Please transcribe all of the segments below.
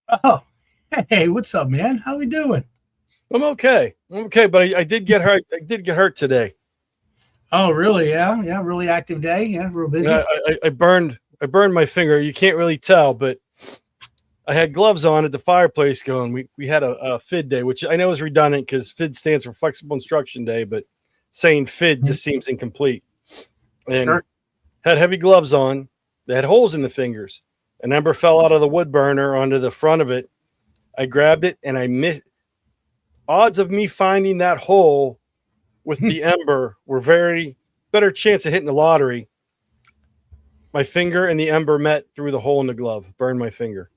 Oh, hey, what's up, man? How we doing? I'm okay, but I did get hurt. I did get hurt today. Oh, really? Yeah, yeah, really active day. Yeah, real Yeah, busy. I burned my finger. You can't really tell, but I had gloves on at the fireplace going. We had a FID day, which I know is redundant because FID stands for Flexible Instruction Day, but saying FID Mhm. just seems incomplete. And Sure. had heavy gloves on. They had holes in the fingers. An ember fell out of the wood burner onto the front of it. I grabbed it and I missed. Odds of me finding that hole with the ember were very better chance of hitting the lottery. My finger and the ember met through the hole in the glove, burned my finger.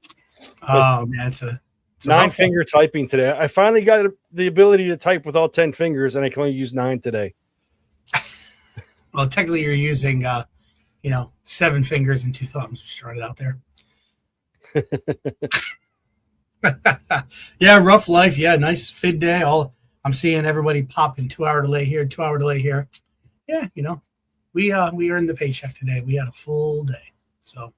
Because Oh man, it's a nine rough one. finger typing today. I finally got the ability to type with all 10 fingers, and I can only use 9 today. Well, technically, you're using 7 fingers and 2 thumbs. Just throwing it out there. Yeah, rough life. Yeah, nice FID day. All I'm seeing everybody popping 2 hour delay here, 2 hour delay here. Yeah, we earned the paycheck today. We had a full day. So,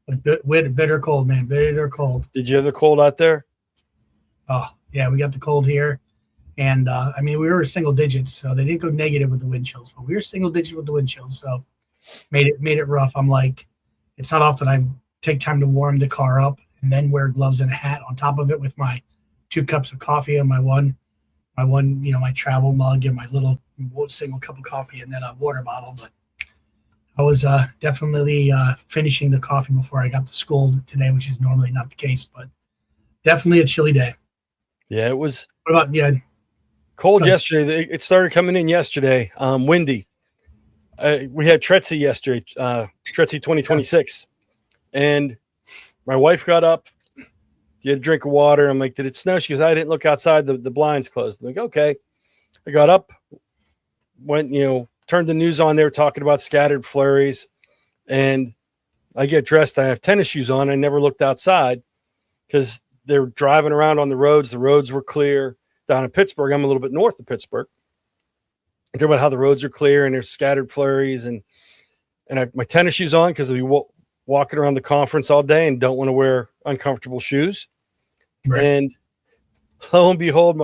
but we had a bitter cold, man. Bitter cold. Did you have the cold out there? Oh, yeah, we got the cold here. And I mean, we were single digits, so they didn't go negative with the wind chills, but we were single digits with the wind chills. So made it rough. I'm like, it's not often I take time to warm the car up and then wear gloves and a hat on top of it with my 2 cups of coffee and my travel mug and my little single cup of coffee and then a water bottle. But I was definitely finishing the coffee before I got to school today, which is normally not the case, but definitely a chilly day. Yeah, it was What about you? cold yesterday. It started coming in yesterday. Windy. We had PETE&C yesterday, PETE&C 2026. And my wife got up, she had a drink of water. I'm like, did it snow? She goes, I didn't look outside. The blinds closed. I'm like, okay. I got up, went, turned the news on. They were talking about scattered flurries. And I get dressed. I have tennis shoes on. I never looked outside because they were driving around on the roads. The roads were clear. Down in Pittsburgh, I'm a little bit north of Pittsburgh. Talk about how the roads are clear and there's scattered flurries, and I have my tennis shoes on because we walking around the conference all day and don't want to wear uncomfortable shoes. Right. And lo and behold,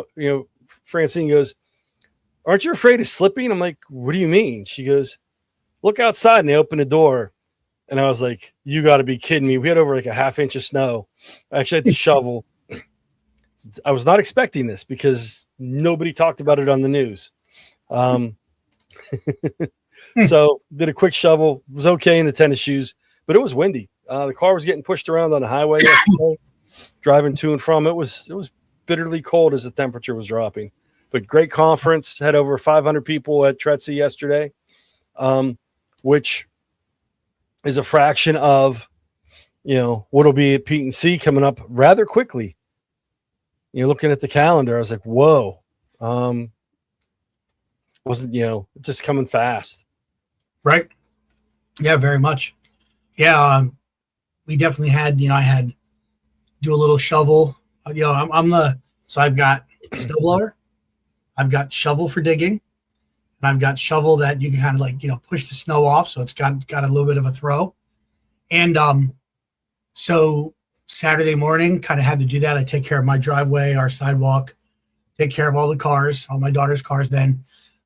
Francine goes, "Aren't you afraid of slipping?" I'm like, "What do you mean?" She goes, "Look outside," and they open the door. And I was like, "You got to be kidding me!" We had over like a half inch of snow. I actually had to shovel. I was not expecting this because nobody talked about it on the news. So did a quick shovel. It was okay in the tennis shoes, but it was windy. The car was getting pushed around on the highway yesterday, driving to and from. It was bitterly cold as the temperature was dropping. But great conference. Had over 500 people at PETE&C yesterday, which is a fraction of what'll be at PETE&C coming up rather quickly. Looking at the calendar, I was like, whoa. Wasn't, just coming fast. Right. Yeah, very much. Yeah. We definitely had, I had do a little shovel. So I've got snowblower, I've got shovel for digging, and I've got shovel that you can kind of push the snow off. So it's got a little bit of a throw. And so Saturday morning, kind of had to do that. I take care of my driveway, our sidewalk, take care of all the cars, all my daughter's cars. Then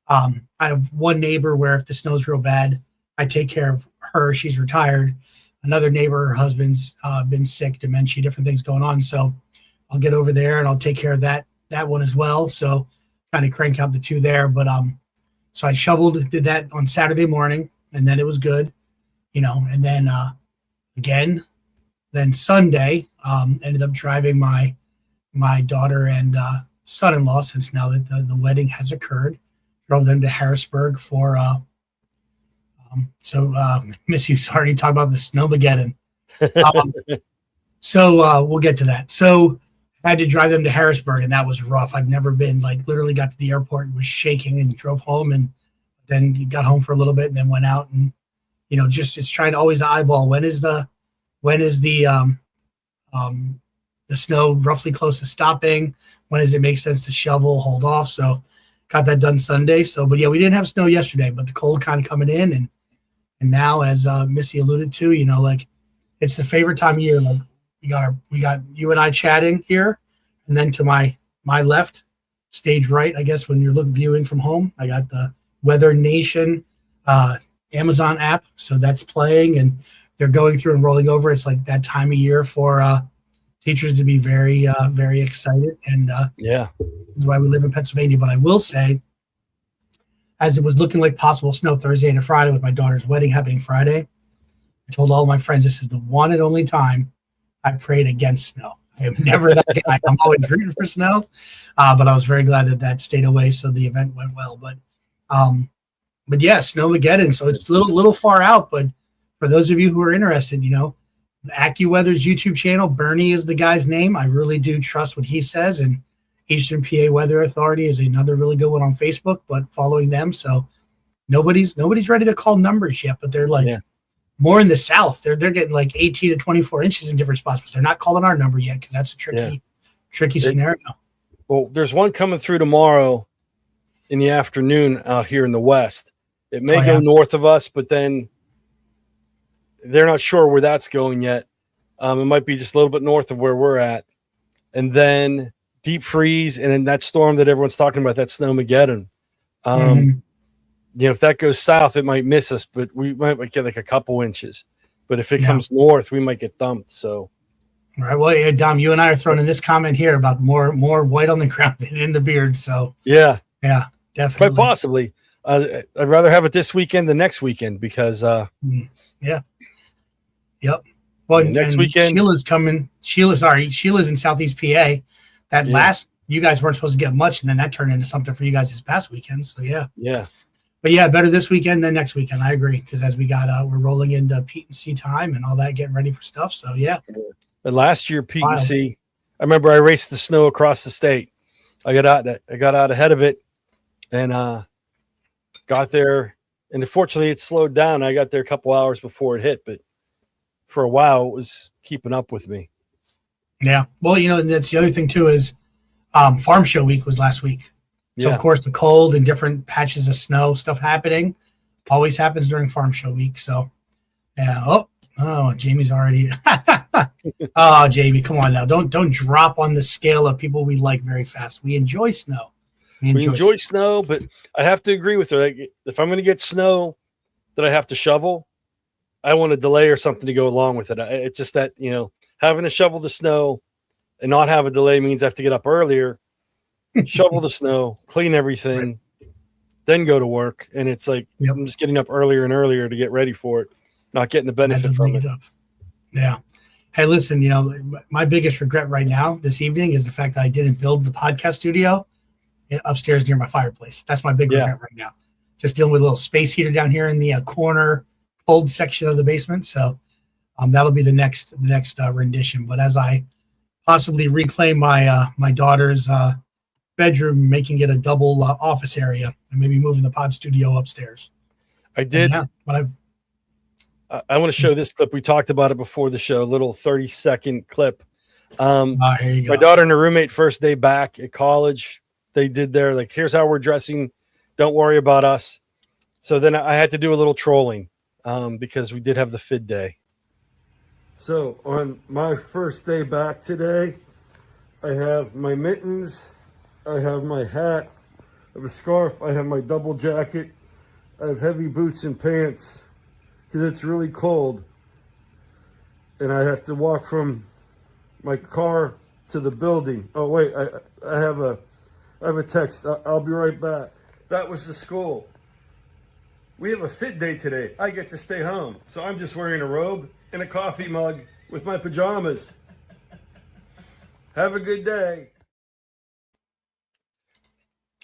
I have one neighbor where if the snow's real bad, I take care of her. She's retired. Another neighbor, her husband's been sick, dementia, different things going on. So I'll get over there and I'll take care of that one as well. So kind of crank out the two there. But so I did that on Saturday morning, and then it was good, and then again. Then Sunday, ended up driving my daughter and son-in-law, since now that the wedding has occurred, drove them to Harrisburg for. Missy's already talked about the Snowmageddon. So we'll get to that. So I had to drive them to Harrisburg, and that was rough. I've never been literally got to the airport and was shaking and drove home, and then got home for a little bit and then went out and just it's trying to always eyeball when is the snow roughly close to stopping? When does it make sense to shovel, hold off? So got that done Sunday. So, but yeah, we didn't have snow yesterday, but the cold kind of coming in. And now, as Missy alluded to, it's the favorite time of year. we got you and I chatting here, and then to my left, stage right, I guess when you're viewing from home, I got the Weather Nation Amazon app, so that's playing, and they're going through and rolling over. It's like that time of year for teachers to be very very excited, and this is why we live in Pennsylvania. But I will say, as it was looking like possible snow Thursday and Friday with my daughter's wedding happening Friday, I told all my friends this is the one and only time I prayed against snow. I am never that guy. I'm always rooting for snow, but I was very glad that stayed away, so the event went well. But yeah, Snowmageddon. So it's a little far out, but for those of you who are interested, the AccuWeather's YouTube channel, Bernie is the guy's name. I really do trust what he says, and Eastern PA Weather Authority is another really good one on Facebook, but following them. So nobody's ready to call numbers yet, but they're more in the south. They're getting like 18 to 24 inches in different spots, but they're not calling our number yet because that's a tricky scenario. Well, there's one coming through tomorrow in the afternoon out here in the west. It may go north of us, but then they're not sure where that's going yet. It might be just a little bit north of where we're at. And then deep freeze, and then that storm that everyone's talking about, that Snowmageddon. If that goes south, it might miss us, but we might get like a couple inches. But if it comes north, we might get dumped. So, all right. Well, Dom, you and I are throwing in this comment here about more white on the ground than in the beard. So yeah, definitely, quite possibly. I'd rather have it this weekend than next weekend because yep. Well, next weekend Sheila's coming. Sheila's in Southeast PA. That last, you guys weren't supposed to get much, and then that turned into something for you guys this past weekend. So yeah. But yeah, better this weekend than next weekend. I agree, because as we got we're rolling into PETE&C time and all that, getting ready for stuff. So yeah. But last year PETE&C, I remember I raced the snow across the state. I got out ahead of it, and got there. And unfortunately, it slowed down. I got there a couple hours before it hit, but for a while, it was keeping up with me. Yeah. Well, that's the other thing too is Farm Show Week was last week. So, of course, the cold and different patches of snow stuff happening always happens during Farm Show Week. So, yeah. Oh, Jamie's already. Oh, Jamie, come on now. Don't drop on the scale of people we like very fast. We enjoy snow. We enjoy snow, but I have to agree with her. Like, if I'm going to get snow that I have to shovel, I want a delay or something to go along with it. It's just that, having to shovel the snow and not have a delay means I have to get up earlier, shovel the snow, clean everything, then go to work. And it's like, I'm just getting up earlier and earlier to get ready for it, not getting the benefit from it. Yeah. Hey, listen, my biggest regret right now this evening is the fact that I didn't build the podcast studio upstairs near my fireplace. That's my big regret right now. Just dealing with a little space heater down here in the corner cold section of the basement. So that'll be the next rendition. But as I possibly reclaim my daughter's bedroom, making it a double office area, and maybe moving the pod studio upstairs. I did. But I want to show this clip. We talked about it before the show, a little 30-second clip. Here you go. My daughter and her roommate, first day back at college, they did their, like, here's how we're dressing. Don't worry about us. So then I had to do a little trolling because we did have the FID day. So on my first day back today, I have my mittens, I have my hat, I have a scarf, I have my double jacket, I have heavy boots and pants because it's really cold. And I have to walk from my car to the building. Oh wait, I have a text. I'll be right back. That was the school. We have a fit day today. I get to stay home. So I'm just wearing a robe and a coffee mug with my pajamas. Have a good day.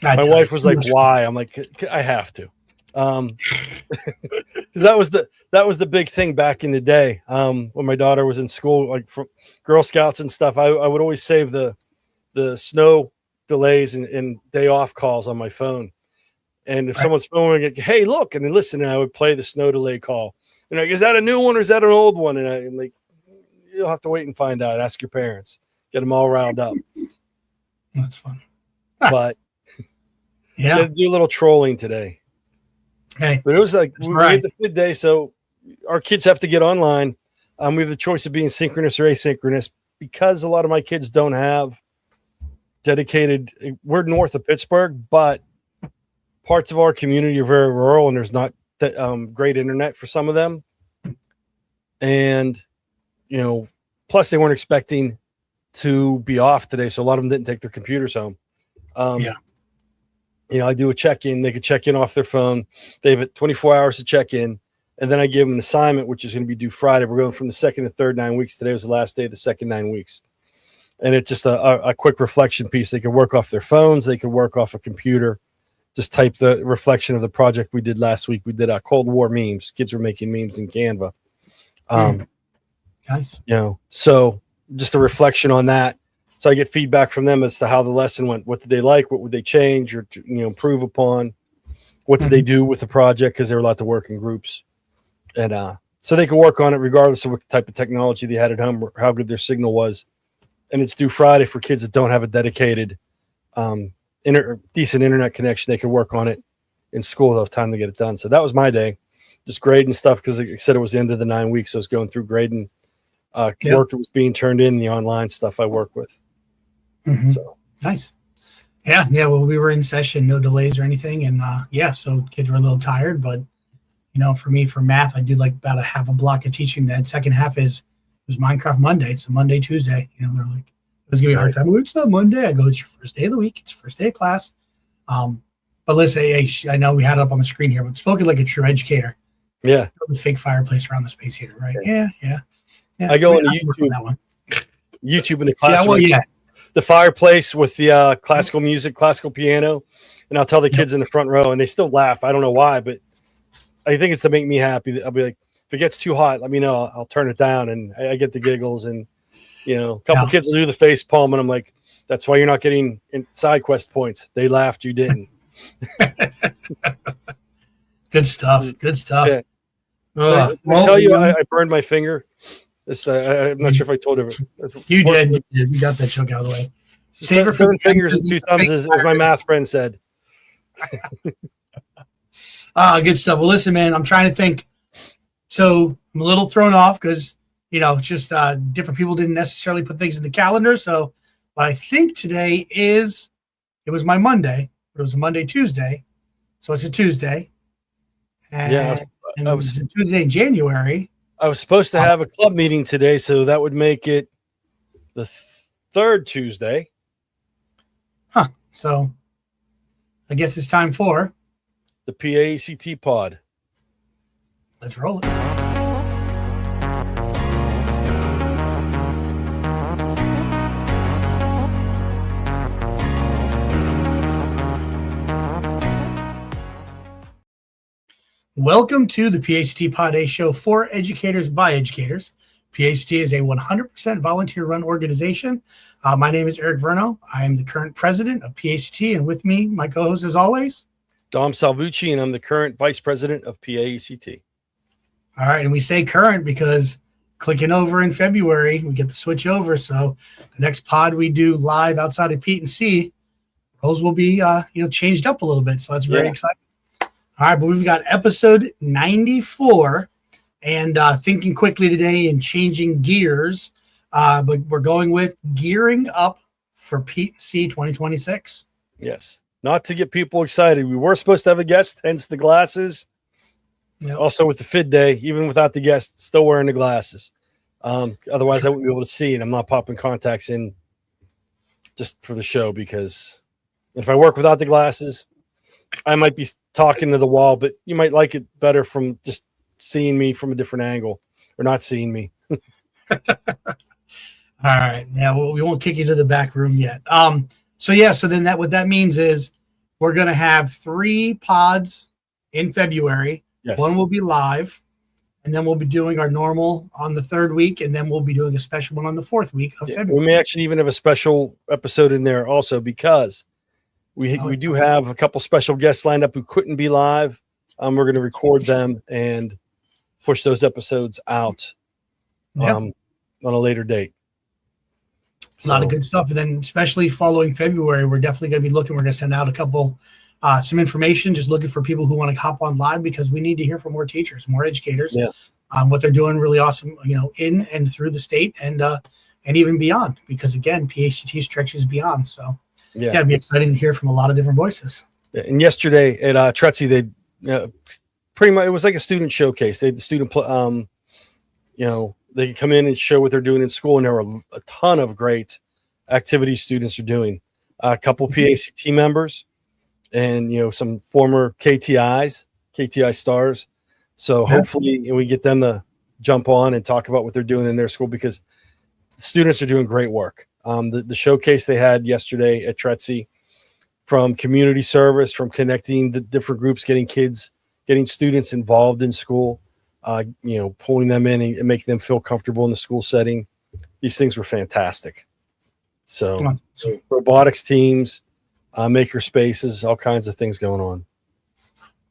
My wife was like, why? I'm like, I have to. Because that was the big thing back in the day. When my daughter was in school, like for Girl Scouts and stuff, I would always save the snow delays and day off calls on my phone. And if someone's phoning, like, hey, look, and then listen, and I would play the snow delay call. And like, is that a new one or is that an old one? And I'm like, you'll have to wait and find out. Ask your parents. Get them all riled up. That's funny. But yeah, do a little trolling today. Hey, but it was like we had the FID day, so our kids have to get online. We have the choice of being synchronous or asynchronous because a lot of my kids don't have dedicated. We're north of Pittsburgh, but parts of our community are very rural and there's not that great internet for some of them. And, plus they weren't expecting to be off today. So a lot of them didn't take their computers home. I do a check-in. They could check in off their phone. They have 24 hours to check in. And then I give them an assignment, which is going to be due Friday. We're going from the second to third 9 weeks. Today was the last day of the second 9 weeks. And it's just a quick reflection piece. They could work off their phones. They could work off a computer. Just type the reflection of the project we did last week. We did Cold War memes. Kids were making memes in Canva. Nice. So just a reflection on that. So I get feedback from them as to how the lesson went. What did they like? What would they change or improve upon? What did they do with the project? Because they were allowed to work in groups. And so they could work on it regardless of what type of technology they had at home or how good their signal was. And it's due Friday for kids that don't have a dedicated decent internet connection. They could work on it in school. They'll have time to get it done. So that was my day. Just grading stuff because I said it was the end of the 9 weeks. So I was going through grading work that was being turned in, the online stuff I work with. So nice. Yeah. Well, we were in session, no delays or anything. And so kids were a little tired, but for me, for math, I do like about a half a block of teaching. That second half it was Minecraft Monday. It's a Monday, Tuesday. They're like, it was gonna be a hard time. Well, it's not Monday. I go, it's your first day of the week. It's first day of class. But listen, I know we had it up on the screen here, but spoken like a true educator. Yeah. The fake fireplace around the space heater, right? Yeah. I go into YouTube. That one. YouTube in the classroom. Yeah. The fireplace with the classical music, classical piano, and I'll tell the kids in the front row, and they still laugh. I don't know why, but I think it's to make me happy. I'll be like, if it gets too hot, let me know. I'll turn it down, and I get the giggles. And a couple kids will do the face palm, and I'm like, that's why you're not getting side quest points. They laughed, you didn't. Good stuff. Yeah. I tell you, I burned my finger. I'm not sure if I told you. You did. You got that joke out of the way. Seven fingers and 2 thumbs, as my math friend said. Good stuff. Well, listen, man, I'm trying to think. So I'm a little thrown off because, just different people didn't necessarily put things in the calendar. So what I think today it was my Monday, but it was a Monday, Tuesday. So it's a Tuesday. And, it was a Tuesday in January. I was supposed to have a club meeting today, so that would make it the third Tuesday. So I guess it's time for the PAECT Pod. Let's roll it. Welcome to the PAECT Pod, a show for educators by educators. PAECT is a 100% volunteer-run organization. My name is Eric Verno. I am the current president of PAECT, and with me, my co-host as always, Dom Salvucci, and I'm the current vice president of PAECT. All right, and we say current because clicking over in February, we get the switch over. So the next pod we do live outside of PETE&C, roles will be changed up a little bit. So that's very exciting. All right, but we've got episode 94, and thinking quickly today and changing gears, but we're going with gearing up for PETE&C 2026. Yes, not to get people excited. We were supposed to have a guest, hence the glasses. Yep. Also with the FID day, even without the guest, still wearing the glasses. Otherwise, I wouldn't be able to see, and I'm not popping contacts in just for the show because if I work without the glasses, I might be talking to the wall, but you might like it better from just seeing me from a different angle or not seeing me. All right. Yeah, well, we won't kick you to the back room yet. So then what that means is we're going to have 3 pods in February. Yes. One will be live, and then we'll be doing our normal on the 3rd week, and then we'll be doing a special one on the 4th week of February. We may actually even have a special episode in there also because we do have a couple special guests lined up who couldn't be live. We're going to record them and push those episodes out on a later date. A lot of good stuff. And then especially following February, we're definitely going to be we're going to send out a couple, some information, just looking for people who want to hop on live because we need to hear from more teachers, more educators. what they're doing really awesome, in and through the state and even beyond, because again, PACT stretches beyond. So yeah, it'd be exciting to hear from a lot of different voices. And yesterday at Tretzi, they pretty much, it was like a student showcase. They had the student, they could come in and show what they're doing in school, and there were a ton of great activities students are doing. A couple PACT members, and some former KTI stars. So hopefully we get them to jump on and talk about what they're doing in their school, because the students are doing great work. The showcase they had yesterday at Tretzi, from community service, from connecting the different groups, getting students involved in school, pulling them in and making them feel comfortable in the school setting. These things were fantastic. So robotics teams, maker spaces, all kinds of things going on.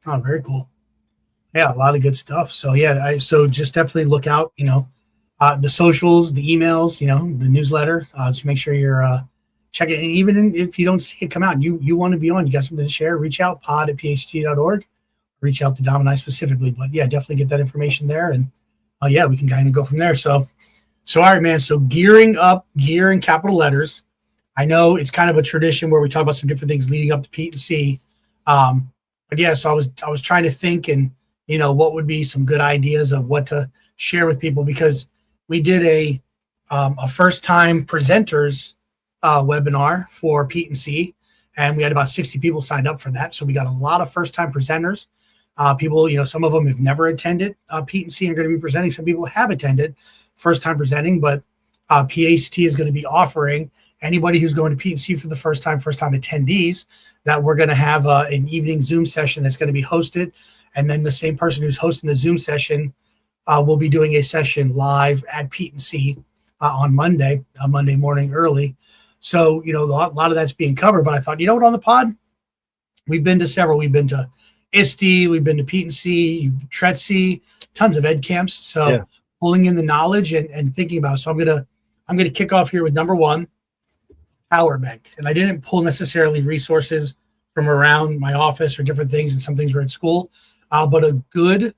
Oh, very cool. Yeah, a lot of good stuff. So yeah, so just definitely look out, the socials, the emails, the newsletter. Just make sure you're checking. And even if you don't see it come out and you want to be on, you got something to share, reach out, pod@pht.org. Reach out to Dom and I specifically. But yeah, definitely get that information there. And we can kind of go from there. So all right, man. So gearing up, gear in capital letters. I know it's kind of a tradition where we talk about some different things leading up to PETE&C. But yeah, so I was trying to think and what would be some good ideas of what to share with people, because we did a first time presenters webinar for PETE&C, and we had about 60 people signed up for that. So we got a lot of first time presenters. People, some of them have never attended PETE&C and are going to be presenting. Some people have attended, first time presenting, but PACT is going to be offering anybody who's going to PETE&C for the first time attendees, that we're going to have an evening Zoom session that's going to be hosted. And then the same person who's hosting the Zoom session will be doing a session live at PETE&C on Monday morning early. So, a lot of that's being covered. But I thought, on the pod, we've been to several. We've been to ISTE, we've been to PETE&C, Tretzi, tons of ed camps. So pulling in the knowledge and thinking about it. So I'm gonna kick off here with number one, power bank. And I didn't pull necessarily resources from around my office or different things, and some things were at school. But a good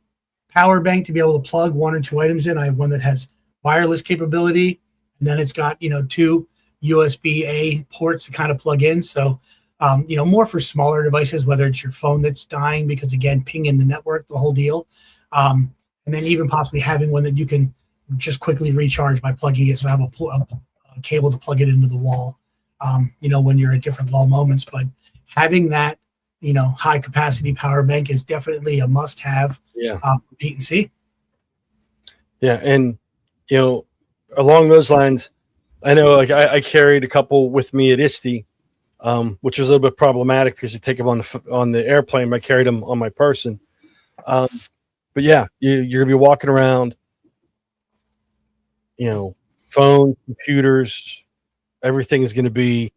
power bank to be able to plug one or two items in. I have one that has wireless capability, and then it's got, 2 USB-A ports to kind of plug in. So, more for smaller devices, whether it's your phone that's dying because, again, pinging the network, the whole deal. And then even possibly having one that you can just quickly recharge by plugging it. So I have a cable to plug it into the wall, when you're at different low moments. But having that, high capacity power bank is definitely a must have for PETE&C. Yeah. And, along those lines, I know I carried a couple with me at ISTE, which was a little bit problematic because you take them on the airplane, but I carried them on my person. But yeah, you're going to be walking around, phone, computers, everything is going to be,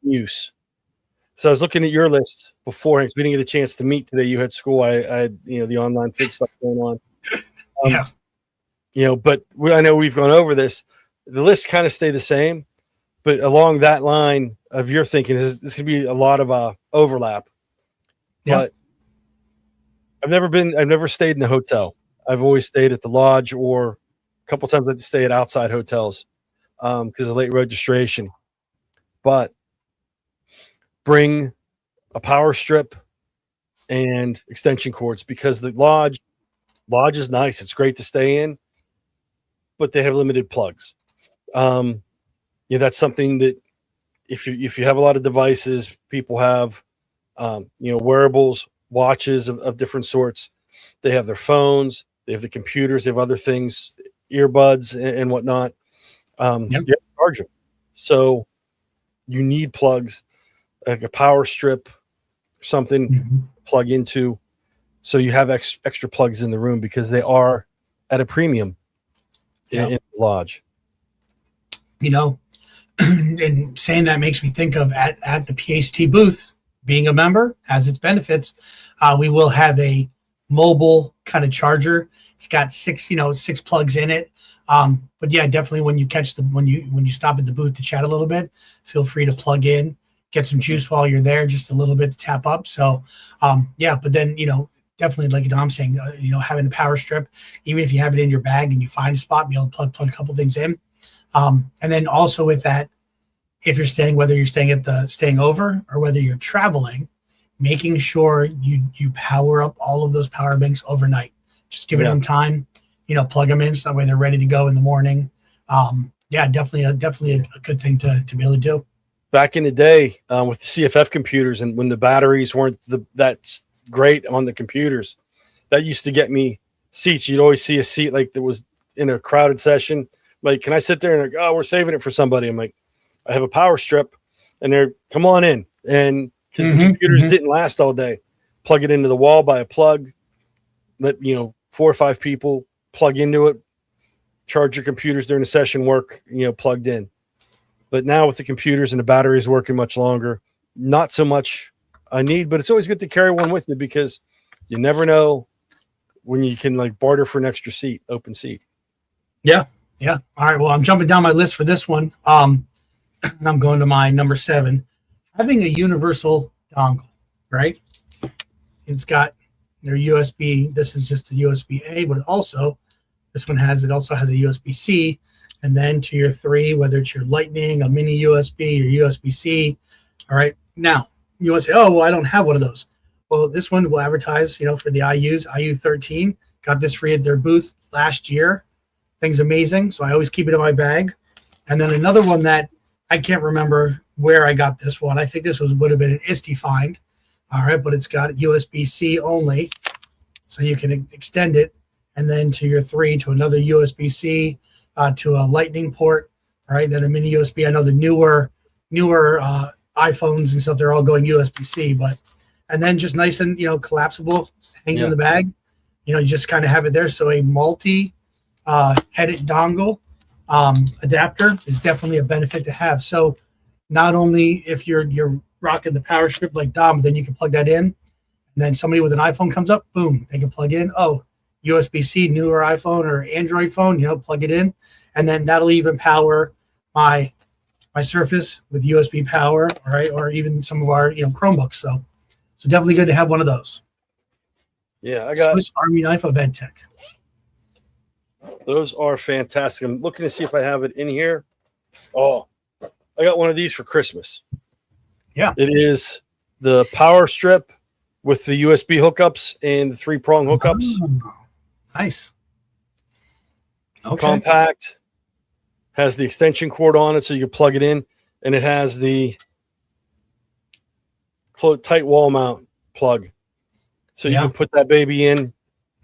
use. So I was looking at your list beforehand because we didn't get a chance to meet today. You had school. I had, the online fit stuff going on. But I know we've gone over this. The list kind of stay the same, but along that line of your thinking, there's going to be a lot of overlap. Yeah. But I've never stayed in a hotel. I've always stayed at the lodge, or a couple times I had to stay at outside hotels because of late registration. But bring a power strip and extension cords, because the lodge is nice. It's great to stay in, but they have limited plugs. That's something that if you have a lot of devices, people have, wearables, watches of different sorts. They have their phones, they have the computers, they have other things, earbuds and whatnot. You have to charge them. So you need plugs, like a power strip, something plug into, so you have extra plugs in the room, because they are at a premium in the lodge. And saying that makes me think of at the PACT booth, being a member has its benefits. We will have a mobile kind of charger. It's got 6 plugs in it. But yeah, definitely when you stop at the booth to chat a little bit, feel free to plug in, get some juice while you're there, just a little bit to tap up. So, but then, definitely, like Dom saying, having a power strip, even if you have it in your bag and you find a spot, be able to plug a couple things in. And then also with that, if you're staying, whether you're staying over or whether you're traveling, making sure you power up all of those power banks overnight. Just giving them time, plug them in so that way they're ready to go in the morning. Definitely a good thing to be able to do. Back in the day with the CFF computers, and when the batteries weren't that's great on the computers, that used to get me seats. You'd always see a seat like that was in a crowded session. Like, can I sit there? And like, oh, we're saving it for somebody. I'm like, I have a power strip, and they're come on in. And because the computers didn't last all day, plug it into the wall by a plug. Let 4 or 5 people plug into it. Charge your computers during the session. Work plugged in. But now with the computers and the batteries working much longer, not so much a need, but it's always good to carry one with you because you never know when you can like barter for an extra seat, open seat. Yeah. All right. Well, I'm jumping down my list for this one. And I'm going to my number 7, having a universal dongle, right? It's got their USB. This is just a USB-A, but this one has a USB-C. And then to your 3, whether it's your Lightning, a mini USB, or USB-C. All right. Now, you want to say, oh, well, I don't have one of those. Well, this one will advertise, for the IUs. IU13 got this free at their booth last year. Thing's amazing. So I always keep it in my bag. And then another one that I can't remember where I got this one. I think this would have been an ISTE find. All right. But it's got USB-C only. So you can extend it. And then to your 3, to another USB-C. To a Lightning port, all right, then a mini USB. I know the newer iPhones and stuff, they're all going USB-C, and then just nice and collapsible, hangs in the bag. You just kind of have it there. So a multi headed dongle adapter is definitely a benefit to have. So not only if you're rocking the power strip like Dom, then you can plug that in, and then somebody with an iPhone comes up, boom, they can plug in. Oh, USB-C, newer iPhone or Android phone, plug it in. And then that'll even power my Surface with USB power, all right, or even some of our Chromebooks. So definitely good to have one of those. Yeah, I got Swiss Army knife of EdTech. Those are fantastic. I'm looking to see if I have it in here. Oh, I got one of these for Christmas. Yeah. It is the power strip with the USB hookups and the 3-prong hookups. Oh, nice. Okay. Compact. Has the extension cord on it so you can plug it in. And it has the tight wall mount plug. So you can put that baby in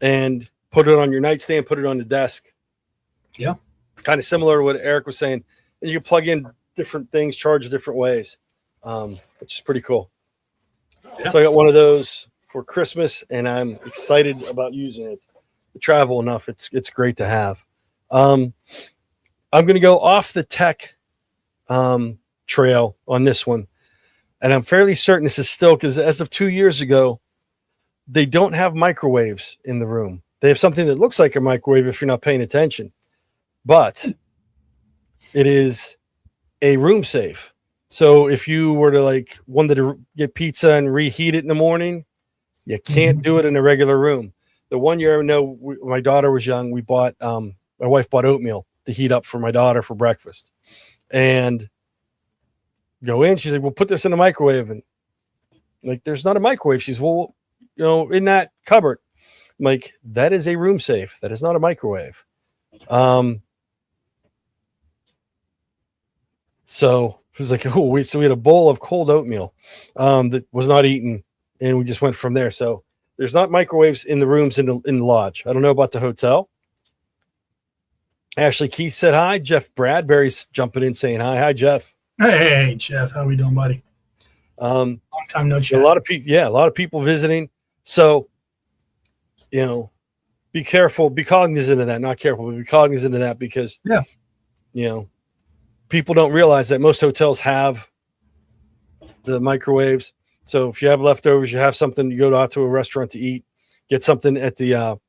and put it on your nightstand, put it on the desk. Yeah. Kind of similar to what Eric was saying. And you can plug in different things, charge different ways, which is pretty cool. Yeah. So I got one of those for Christmas, and I'm excited about using it. To travel enough, it's great to have. I'm going to go off the tech trail on this one, and I'm fairly certain this is still, because as of 2 years ago, they don't have microwaves in the room. They have something that looks like a microwave if you're not paying attention, but it is a room safe. So if you were to wanted to get pizza and reheat it in the morning, you can't do it in a regular room. The one year I know when my daughter was young, we bought my wife bought oatmeal to heat up for my daughter for breakfast, and go in. She's like, "We'll put this in the microwave," and there's not a microwave. She's, "Well, in that cupboard." I'm like, that is a room safe. That is not a microwave. So it was like, oh, so we had a bowl of cold oatmeal that was not eaten, and we just went from there. So there's not microwaves in the rooms in the lodge. I don't know about the hotel. Ashley Keith said hi. Jeff Bradbury's jumping in saying hi. Hi, Jeff. Hey, Jeff. How we doing, buddy? Long time no chat. A lot of people visiting. So, be careful, be cognizant of that. Not careful, but be cognizant of that because, people don't realize that most hotels have the microwaves. So if you have leftovers, you have something, you go out to a restaurant to eat, get something at the,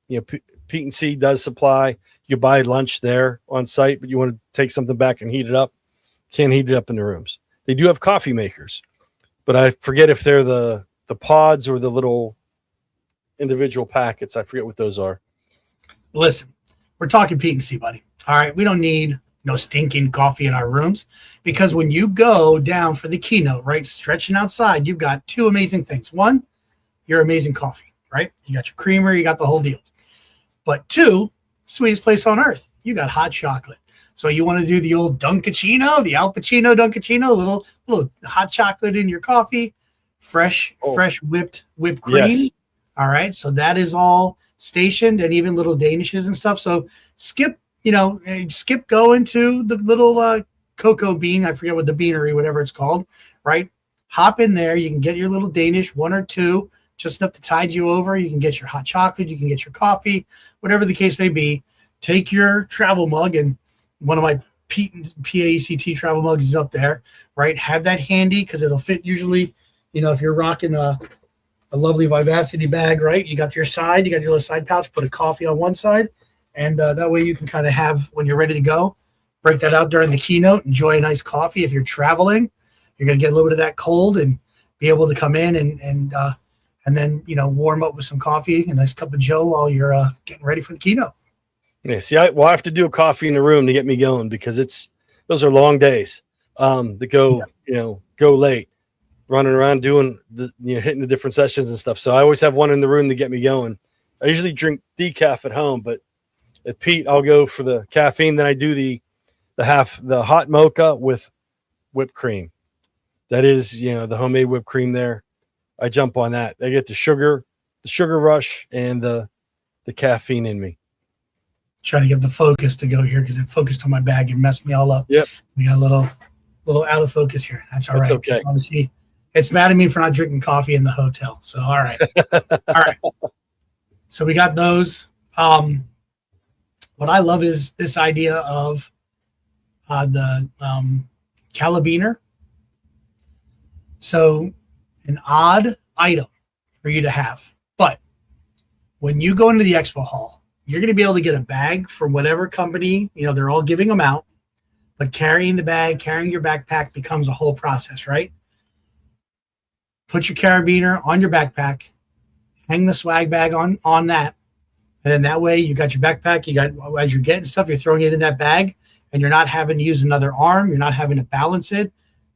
PETE&C does supply. You can buy lunch there on site, but you want to take something back and heat it up. Can't heat it up in the rooms. They do have coffee makers, but I forget if they're the pods or the little individual packets. I forget what those are. Listen, we're talking PETE&C, buddy. All right, we don't need no stinking coffee in our rooms, because when you go down for the keynote, right, stretching outside, you've got two amazing things. One, your amazing coffee, right? You got your creamer, you got the whole deal. But two, sweetest place on earth, you got hot chocolate. So you want to do the old Dunkachino, the Al Pacino Dunkachino, little hot chocolate in your coffee, fresh whipped cream. Yes. All right, so that is all stationed, and even little danishes and stuff. So skip going to the little cocoa bean. I forget what the beanery, whatever it's called, right? Hop in there. You can get your little Danish, one or two, just enough to tide you over. You can get your hot chocolate. You can get your coffee, whatever the case may be. Take your travel mug, and one of my PAECT travel mugs is up there, right? Have that handy, because it'll fit usually, if you're rocking a lovely Vivacity bag, right? You got your little side pouch, put a coffee on one side, and that way you can kind of have, when you're ready to go, break that out during the keynote, enjoy a nice coffee. If you're traveling, you're going to get a little bit of that cold and be able to come in and then, warm up with some coffee, a nice cup of joe while you're getting ready for the keynote. Yeah, see, I have to do a coffee in the room to get me going, because those are long days that go late, running around doing hitting the different sessions and stuff. So I always have one in the room to get me going. I usually drink decaf at home, but at Pete, I'll go for the caffeine. Then I do the hot mocha with whipped cream. That is, the homemade whipped cream there. I jump on that. I get the sugar rush, and the caffeine in me. Trying to get the focus to go here, because it focused on my bag and messed me all up. Yep. We got a little out of focus here. That's all right. Okay. Obviously, it's mad at me for not drinking coffee in the hotel. So, all right. All right. So we got those. What I love is this idea of the carabiner. So an odd item for you to have. But when you go into the expo hall, you're going to be able to get a bag from whatever company, they're all giving them out. But carrying the bag, carrying your backpack becomes a whole process, right? Put your carabiner on your backpack, hang the swag bag on that. And then that way you got your backpack, as you're getting stuff, you're throwing it in that bag, and you're not having to use another arm. You're not having to balance it.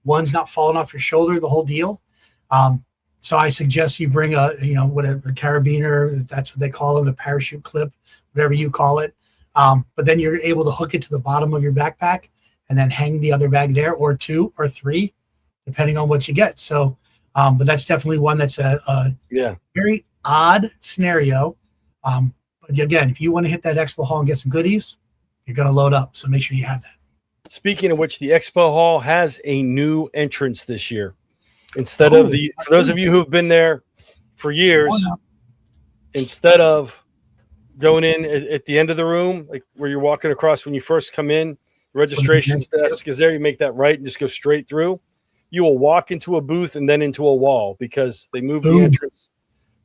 One's not falling off your shoulder, the whole deal. So I suggest you bring a carabiner, that's what they call it, a parachute clip, whatever you call it. But then you're able to hook it to the bottom of your backpack and then hang the other bag there, or two or three, depending on what you get. So, but that's definitely one that's a very odd scenario. But again, if you want to hit that expo hall and get some goodies, you're going to load up. So make sure you have that. Speaking of which, the expo hall has a new entrance this year. Instead of for those of you who've been there for years, instead of going in at the end of the room, like where you're walking across when you first come in, registration desk is there. You make that right and just go straight through. You will walk into a booth and then into a wall, because they moved the entrance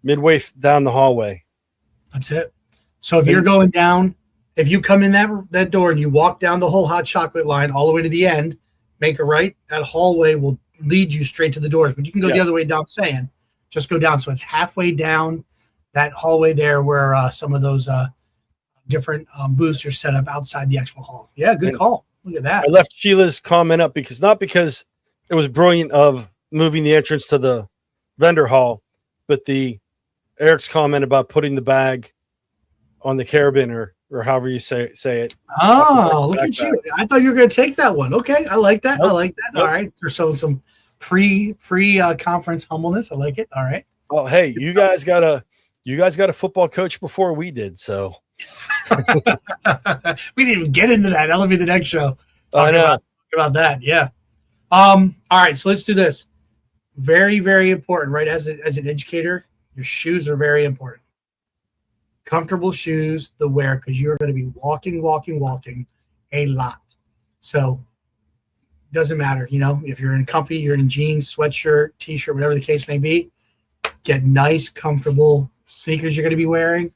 midway down the hallway. That's it. So if you're going down, if you come in that door and you walk down the whole hot chocolate line all the way to the end, make a right, that hallway will lead you straight to the doors. But you can go the other way down, just go down. So it's halfway down that hallway there where some of those different booths are set up outside the expo hall. Yeah, good call. Look at that. I left Sheila's comment up not because it was brilliant of moving the entrance to the vendor hall, but Eric's comment about putting the bag on the carabiner, or however you say it. Oh, look at you. I thought you were going to take that one. Okay. I like that. Nope. I like that. Nope. All right. They're showing some pre-conference humbleness. I like it. All right. Oh, hey, you guys got a football coach before we did. So we didn't even get into that. That'll be the next show. I know about that. Yeah. All right. So let's do this. Very, very important, right? As an educator, your shoes are very important. Comfortable shoes to wear, because you're going to be walking a lot. So doesn't matter, if you're in comfy, you're in jeans, sweatshirt, t-shirt, whatever the case may be, get nice, comfortable sneakers you're going to be wearing,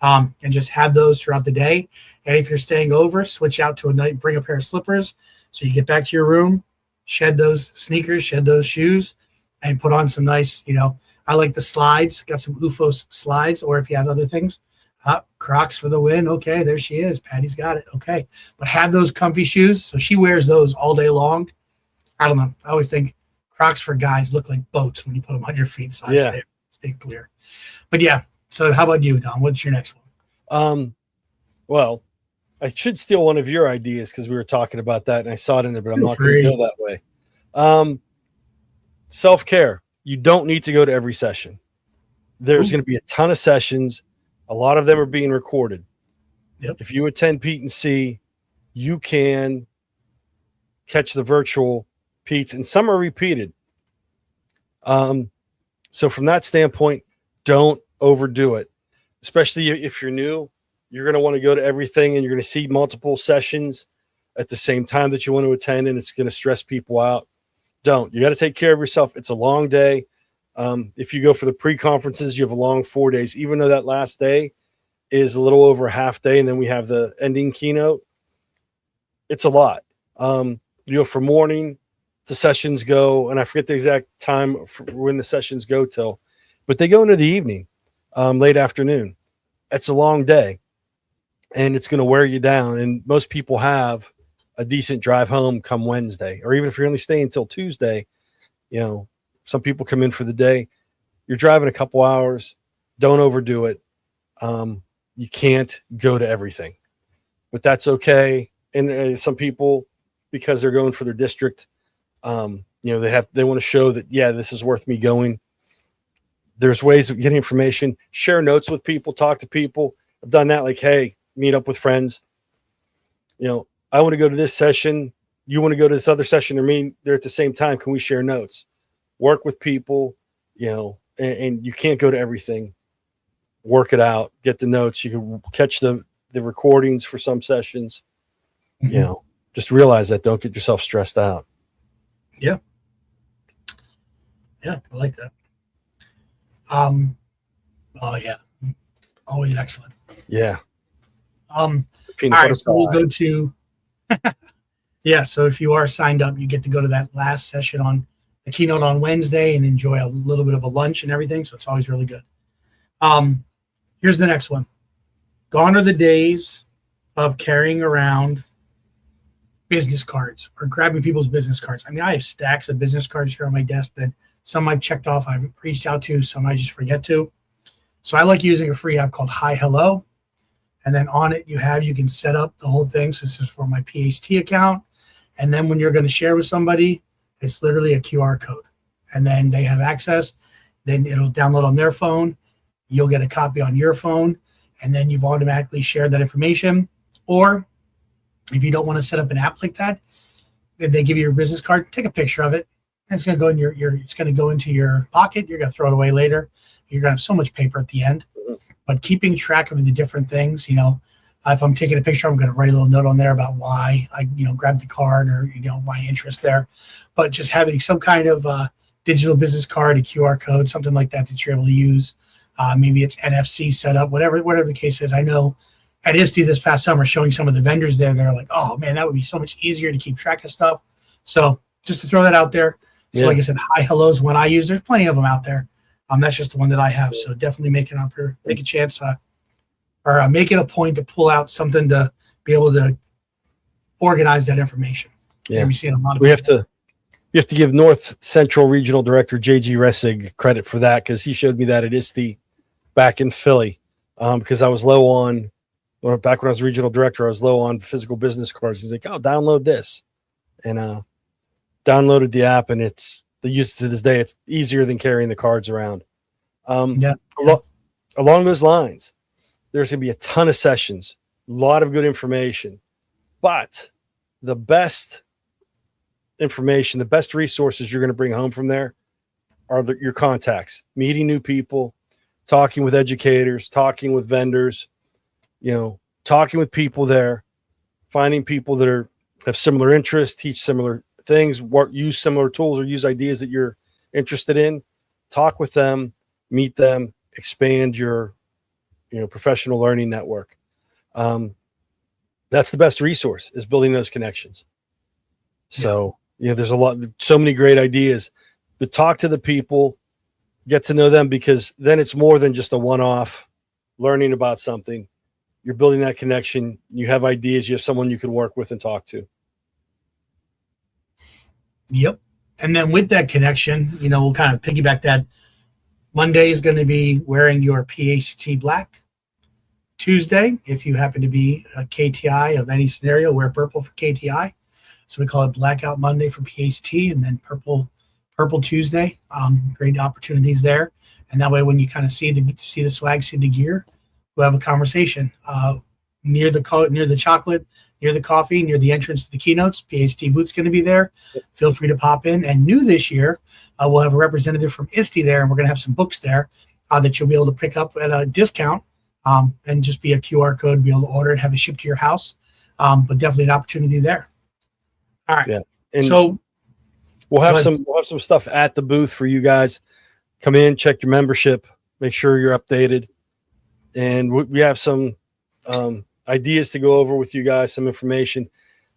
and just have those throughout the day. And if you're staying over, switch out to a night, bring a pair of slippers. So you get back to your room, shed those sneakers, shed those shoes, and put on some nice, I like the slides. Got some UFO slides, or if you have other things, Crocs for the win. Okay, there she is. Patty's got it. Okay, but have those comfy shoes. So she wears those all day long. I don't know. I always think Crocs for guys look like boats when you put them on your feet. So I stay clear. But yeah. So how about you, Don? What's your next one? Well, I should steal one of your ideas because we were talking about that and I saw it in there, but I'm not going to go that way. Self-care. You don't need to go to every session. There's going to be a ton of sessions. A lot of them are being recorded. Yep. If you attend PETE&C, you can catch the virtual PETEs, and some are repeated. So from that standpoint, don't overdo it, especially if you're new. You're going to want to go to everything, and you're going to see multiple sessions at the same time that you want to attend, and it's going to stress people out. Don't. You got to take care of yourself. It's a long day. If you go for the pre-conferences, you have a long 4 days, even though that last day is a little over a half day, and then we have the ending keynote. It's a lot. You know, from morning the sessions go, and I forget the exact time for when the sessions go till, but they go into the evening, late afternoon. It's a long day, and it's going to wear you down. And most people have a decent drive home come Wednesday, or even if you're only staying until Tuesday, you know, some people come in for the day. You're driving a couple hours. Don't overdo it. You can't go to everything, but that's okay. And some people, because they're going for their district, you know, they want to show that, yeah, this is worth me going. There's ways of getting information, share notes with people, talk to people. I've done that. Like, hey, meet up with friends. You know, I want to go to this session. You want to go to this other session, or me, they're at the same time. Can we share notes? Work with people, you know, and you can't go to everything. Work it out, get the notes. You can catch the recordings for some sessions. Mm-hmm. You know, just realize that. Don't get yourself stressed out. Yeah. Yeah, I like that. Oh yeah, always excellent. Yeah. All right, so we'll go to yeah. So if you are signed up, you get to go to that last session on the keynote on Wednesday and enjoy a little bit of a lunch and everything. So it's always really good. Here's the next one. Gone are the days of carrying around business cards or grabbing people's business cards. I mean, I have stacks of business cards here on my desk that some I've checked off, I've reached out to, some I just forget to. So I like using a free app called Hi Hello. And then on it, you can set up the whole thing. So this is for my PAECT account. And then when you're going to share with somebody, it's literally a QR code. And then they have access. Then it'll download on their phone. You'll get a copy on your phone. And then you've automatically shared that information. Or if you don't want to set up an app like that, they give you your business card, take a picture of it. And it's going to go in it's going to go into your pocket. You're going to throw it away later. You're going to have so much paper at the end. But keeping track of the different things, you know, if I'm taking a picture, I'm going to write a little note on there about why I, you know, grabbed the card or, you know, my interest there. But just having some kind of digital business card, a QR code, something like that you're able to use. Maybe it's NFC set up, whatever the case is. I know at ISTE this past summer, showing some of the vendors there, they're like, oh man, that would be so much easier to keep track of stuff. So just to throw that out there. So like I said, Hi Hello's one I use. There's plenty of them out there. That's just the one that I have. So definitely make a chance or make it a point to pull out something to be able to organize that information. Yeah. We've seen a lot of we have to give North Central Regional Director JG Ressig credit for that, because he showed me that at ISTE back in Philly. Because I was low on, back when I was regional director, I was low on physical business cards. He's like, oh, download this. And downloaded the app, and it's the use to this day. It's easier than carrying the cards around. Along those lines, there's going to be a ton of sessions, a lot of good information, but the best information, the best resources you're going to bring home from there are your contacts, meeting new people, talking with educators, talking with vendors, you know, talking with people there, finding people that have similar interests, teach similar things, use similar tools, or use ideas that you're interested in. Talk with them, meet them, expand your, you know, professional learning network. That's the best resource, is building those connections. So, you know, there's so many great ideas, but talk to the people, get to know them, because then it's more than just a one-off learning about something. You're building that connection. You have ideas. You have someone you can work with and talk to. Yep. And then with that connection, we'll kind of piggyback that. Monday is going to be wearing your PAECT black. Tuesday, if you happen to be a KTI of any scenario, wear purple for KTI. So we call it Blackout Monday for PAECT, and then Purple Tuesday. Great opportunities there. And that way, when you kind of see the swag, see the gear, we'll have a conversation near the chocolate, near the coffee, near the entrance to the keynotes. PAECT booth's going to be there. Feel free to pop in. And new this year, we'll have a representative from ISTE there, and we're going to have some books there that you'll be able to pick up at a discount, and just be a QR code, be able to order it, have it shipped to your house. But definitely an opportunity there. All right. Yeah. And so we'll have some stuff at the booth for you guys. Come in, check your membership, make sure you're updated. And we have some ideas to go over with you guys, some information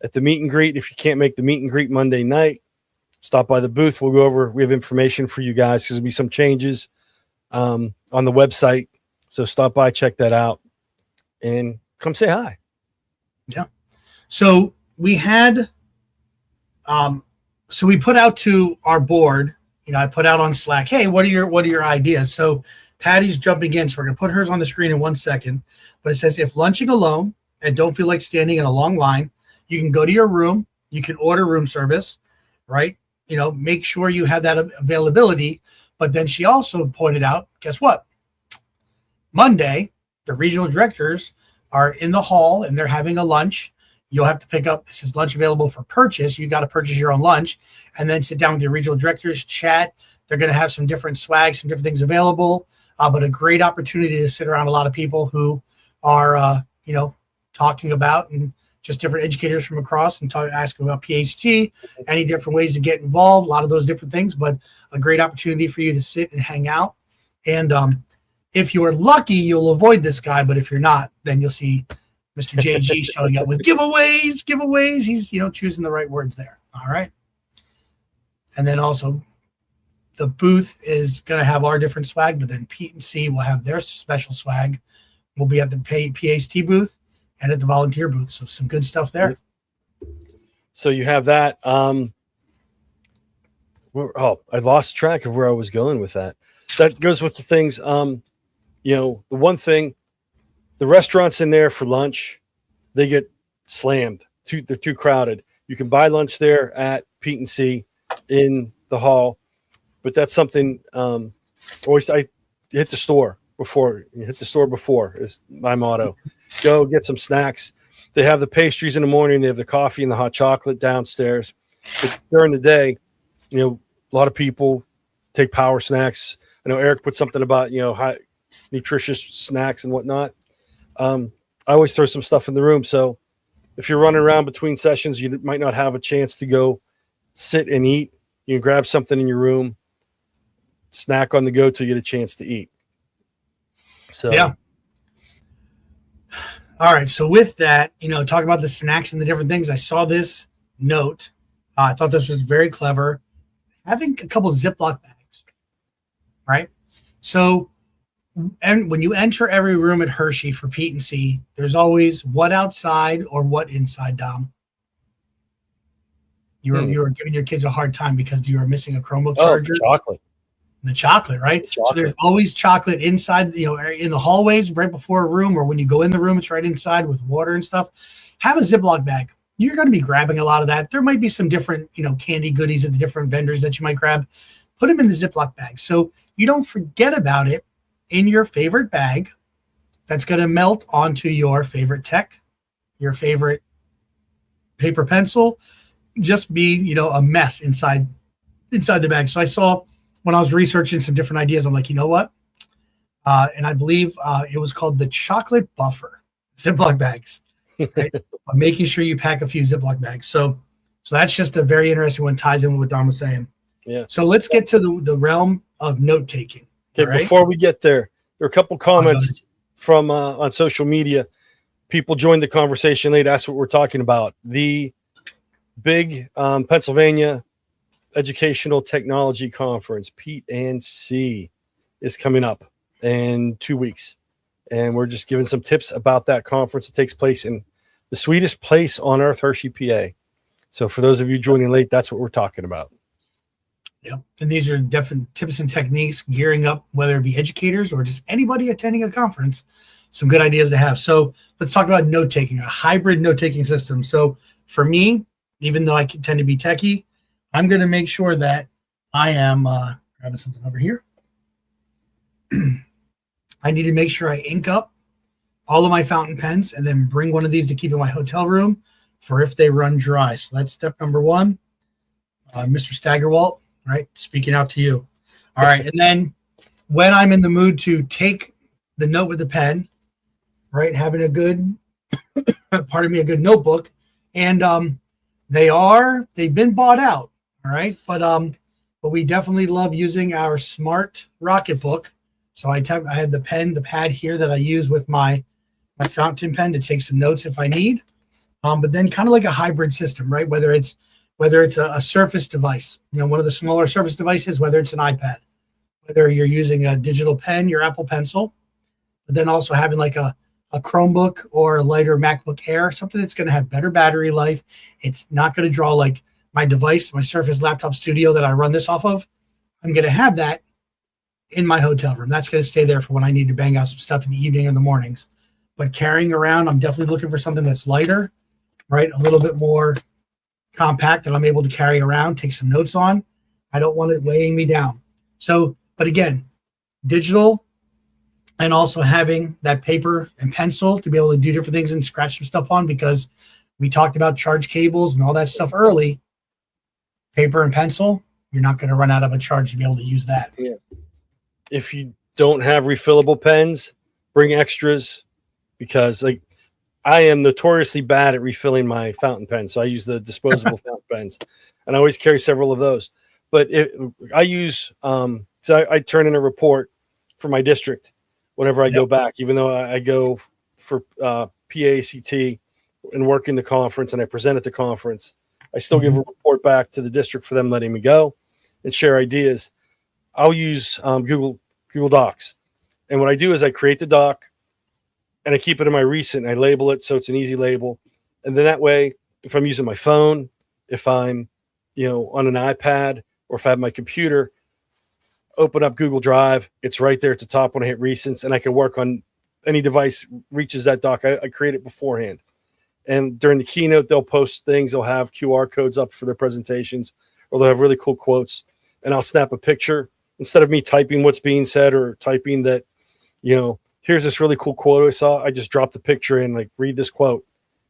at the meet and greet. If you can't make the meet and greet Monday night, stop by the booth. We'll go over, we have information for you guys, because there'll be some changes on the website. So stop by, check that out, and come say hi. Yeah. So we had, so we put out to our board, I put out on Slack, hey, what are your ideas? So Patty's jumping in, so we're going to put hers on the screen in 1 second. But it says, if lunching alone and don't feel like standing in a long line, you can go to your room. You can order room service, right? Make sure you have that availability. But then she also pointed out, guess what? Monday, the regional directors are in the hall and they're having a lunch. You'll have to pick up, this is lunch available for purchase. You got to purchase your own lunch and then sit down with your regional directors, chat. They're going to have some different swag, some different things available, but a great opportunity to sit around a lot of people who are, talking about, and just different educators from across, and asking about PAECT, any different ways to get involved, a lot of those different things, but a great opportunity for you to sit and hang out. And if you're lucky, you'll avoid this guy, but if you're not, then you'll see Mr. JG showing up with giveaways. He's, choosing the right words there. All right. And then also the booth is going to have our different swag, but then PETE&C will have their special swag. We'll be at the PAECT booth and at the volunteer booth. So some good stuff there. So you have that. I lost track of where I was going with that. That goes with the things, the one thing, the restaurants in there for lunch, they get slammed. They're too crowded. You can buy lunch there at PETE&C in the hall, but that's something always I hit the store before. You hit the store before is my motto. Go get some snacks. They have the pastries in the morning. They have the coffee and the hot chocolate downstairs. But during the day, a lot of people take power snacks. I know Eric put something about, high nutritious snacks and whatnot. I always throw some stuff in the room. So if you're running around between sessions, you might not have a chance to go sit and eat. You can grab something in your room, snack on the go till you get a chance to eat. So, yeah. All right. So with that, talk about the snacks and the different things. I saw this note. I thought this was very clever. Having a couple of Ziploc bags, right? So, and when you enter every room at Hershey for PETE&C, there's always what outside or what inside, Dom. You were giving your kids a hard time because you were missing a Chromebook charger. The chocolate, right? So there's always chocolate inside, in the hallways right before a room, or when you go in the room, it's right inside with water and stuff. Have a Ziploc bag. You're going to be grabbing a lot of that. There might be some different, candy goodies at the different vendors that you might grab. Put them in the Ziploc bag so you don't forget about it in your favorite bag that's going to melt onto your favorite tech, your favorite paper pencil, just be, a mess inside the bag. So I saw when I was researching some different ideas, I'm like, you know what? And I believe it was called the chocolate buffer Ziploc bags, right? Making sure you pack a few Ziploc bags. So that's just a very interesting one, ties in with what Dom was saying. Yeah. So let's get to the realm of note taking. Okay. Right? Before we get there are a couple comments from on social media. People joined the conversation late. That's what we're talking about. The big Pennsylvania Educational Technology Conference, PETE&C. is coming up in 2 weeks. And we're just giving some tips about that conference. It takes place in the sweetest place on earth, Hershey, PA. So for those of you joining late, that's what we're talking about. Yeah. And these are definite tips and techniques gearing up, whether it be educators or just anybody attending a conference. Some good ideas to have. So let's talk about note taking, a hybrid note taking system. So for me, even though I tend to be techie, I'm going to make sure that I am grabbing something over here. I need to make sure I ink up all of my fountain pens and then bring one of these to keep in my hotel room for if they run dry. So that's step number one. Mr. Staggerwalt, right? Speaking out to you. All right. And then when I'm in the mood to take the note with the pen, right, having a good, pardon me, a good notebook, and they've been bought out, all right, but we definitely love using our smart Rocketbook. So I have the pad here that I use with my fountain pen to take some notes if I need, but then kind of like a hybrid system, right? Whether it's a Surface device, one of the smaller Surface devices, whether it's an iPad, whether you're using a digital pen, your Apple Pencil, but then also having like a Chromebook or a lighter MacBook Air, something that's going to have better battery life. It's not going to draw like my device, my Surface Laptop Studio that I run this off of. I'm going to have that in my hotel room. That's going to stay there for when I need to bang out some stuff in the evening or the mornings. But carrying around, I'm definitely looking for something that's lighter, right? A little bit more compact that I'm able to carry around, take some notes on. I don't want it weighing me down. So, but again, digital, and also having that paper and pencil to be able to do different things and scratch some stuff on, because we talked about charge cables and all that stuff early. Paper and pencil, you're not going to run out of a charge to be able to use that. Yeah. If you don't have refillable pens, bring extras, because like I am notoriously bad at refilling my fountain pens. So I use the disposable fountain pens, and I always carry several of those. But I use, so I turn in a report for my district whenever I go back, even though I go for PAECT and work in the conference and I present at the conference, I still give a report back to the district for them letting me go and share ideas. I'll use Google Docs. And what I do is I create the doc and I keep it in my recent and I label it so it's an easy label. And then that way, if I'm using my phone, if I'm, on an iPad, or if I have my computer, open up Google Drive, it's right there at the top when I hit recents, and I can work on any device reaches that doc. I create it beforehand. And during the keynote, they'll post things. They'll have QR codes up for their presentations, or they'll have really cool quotes. And I'll snap a picture instead of me typing what's being said or typing that, here's this really cool quote I saw. I just drop the picture in, like, read this quote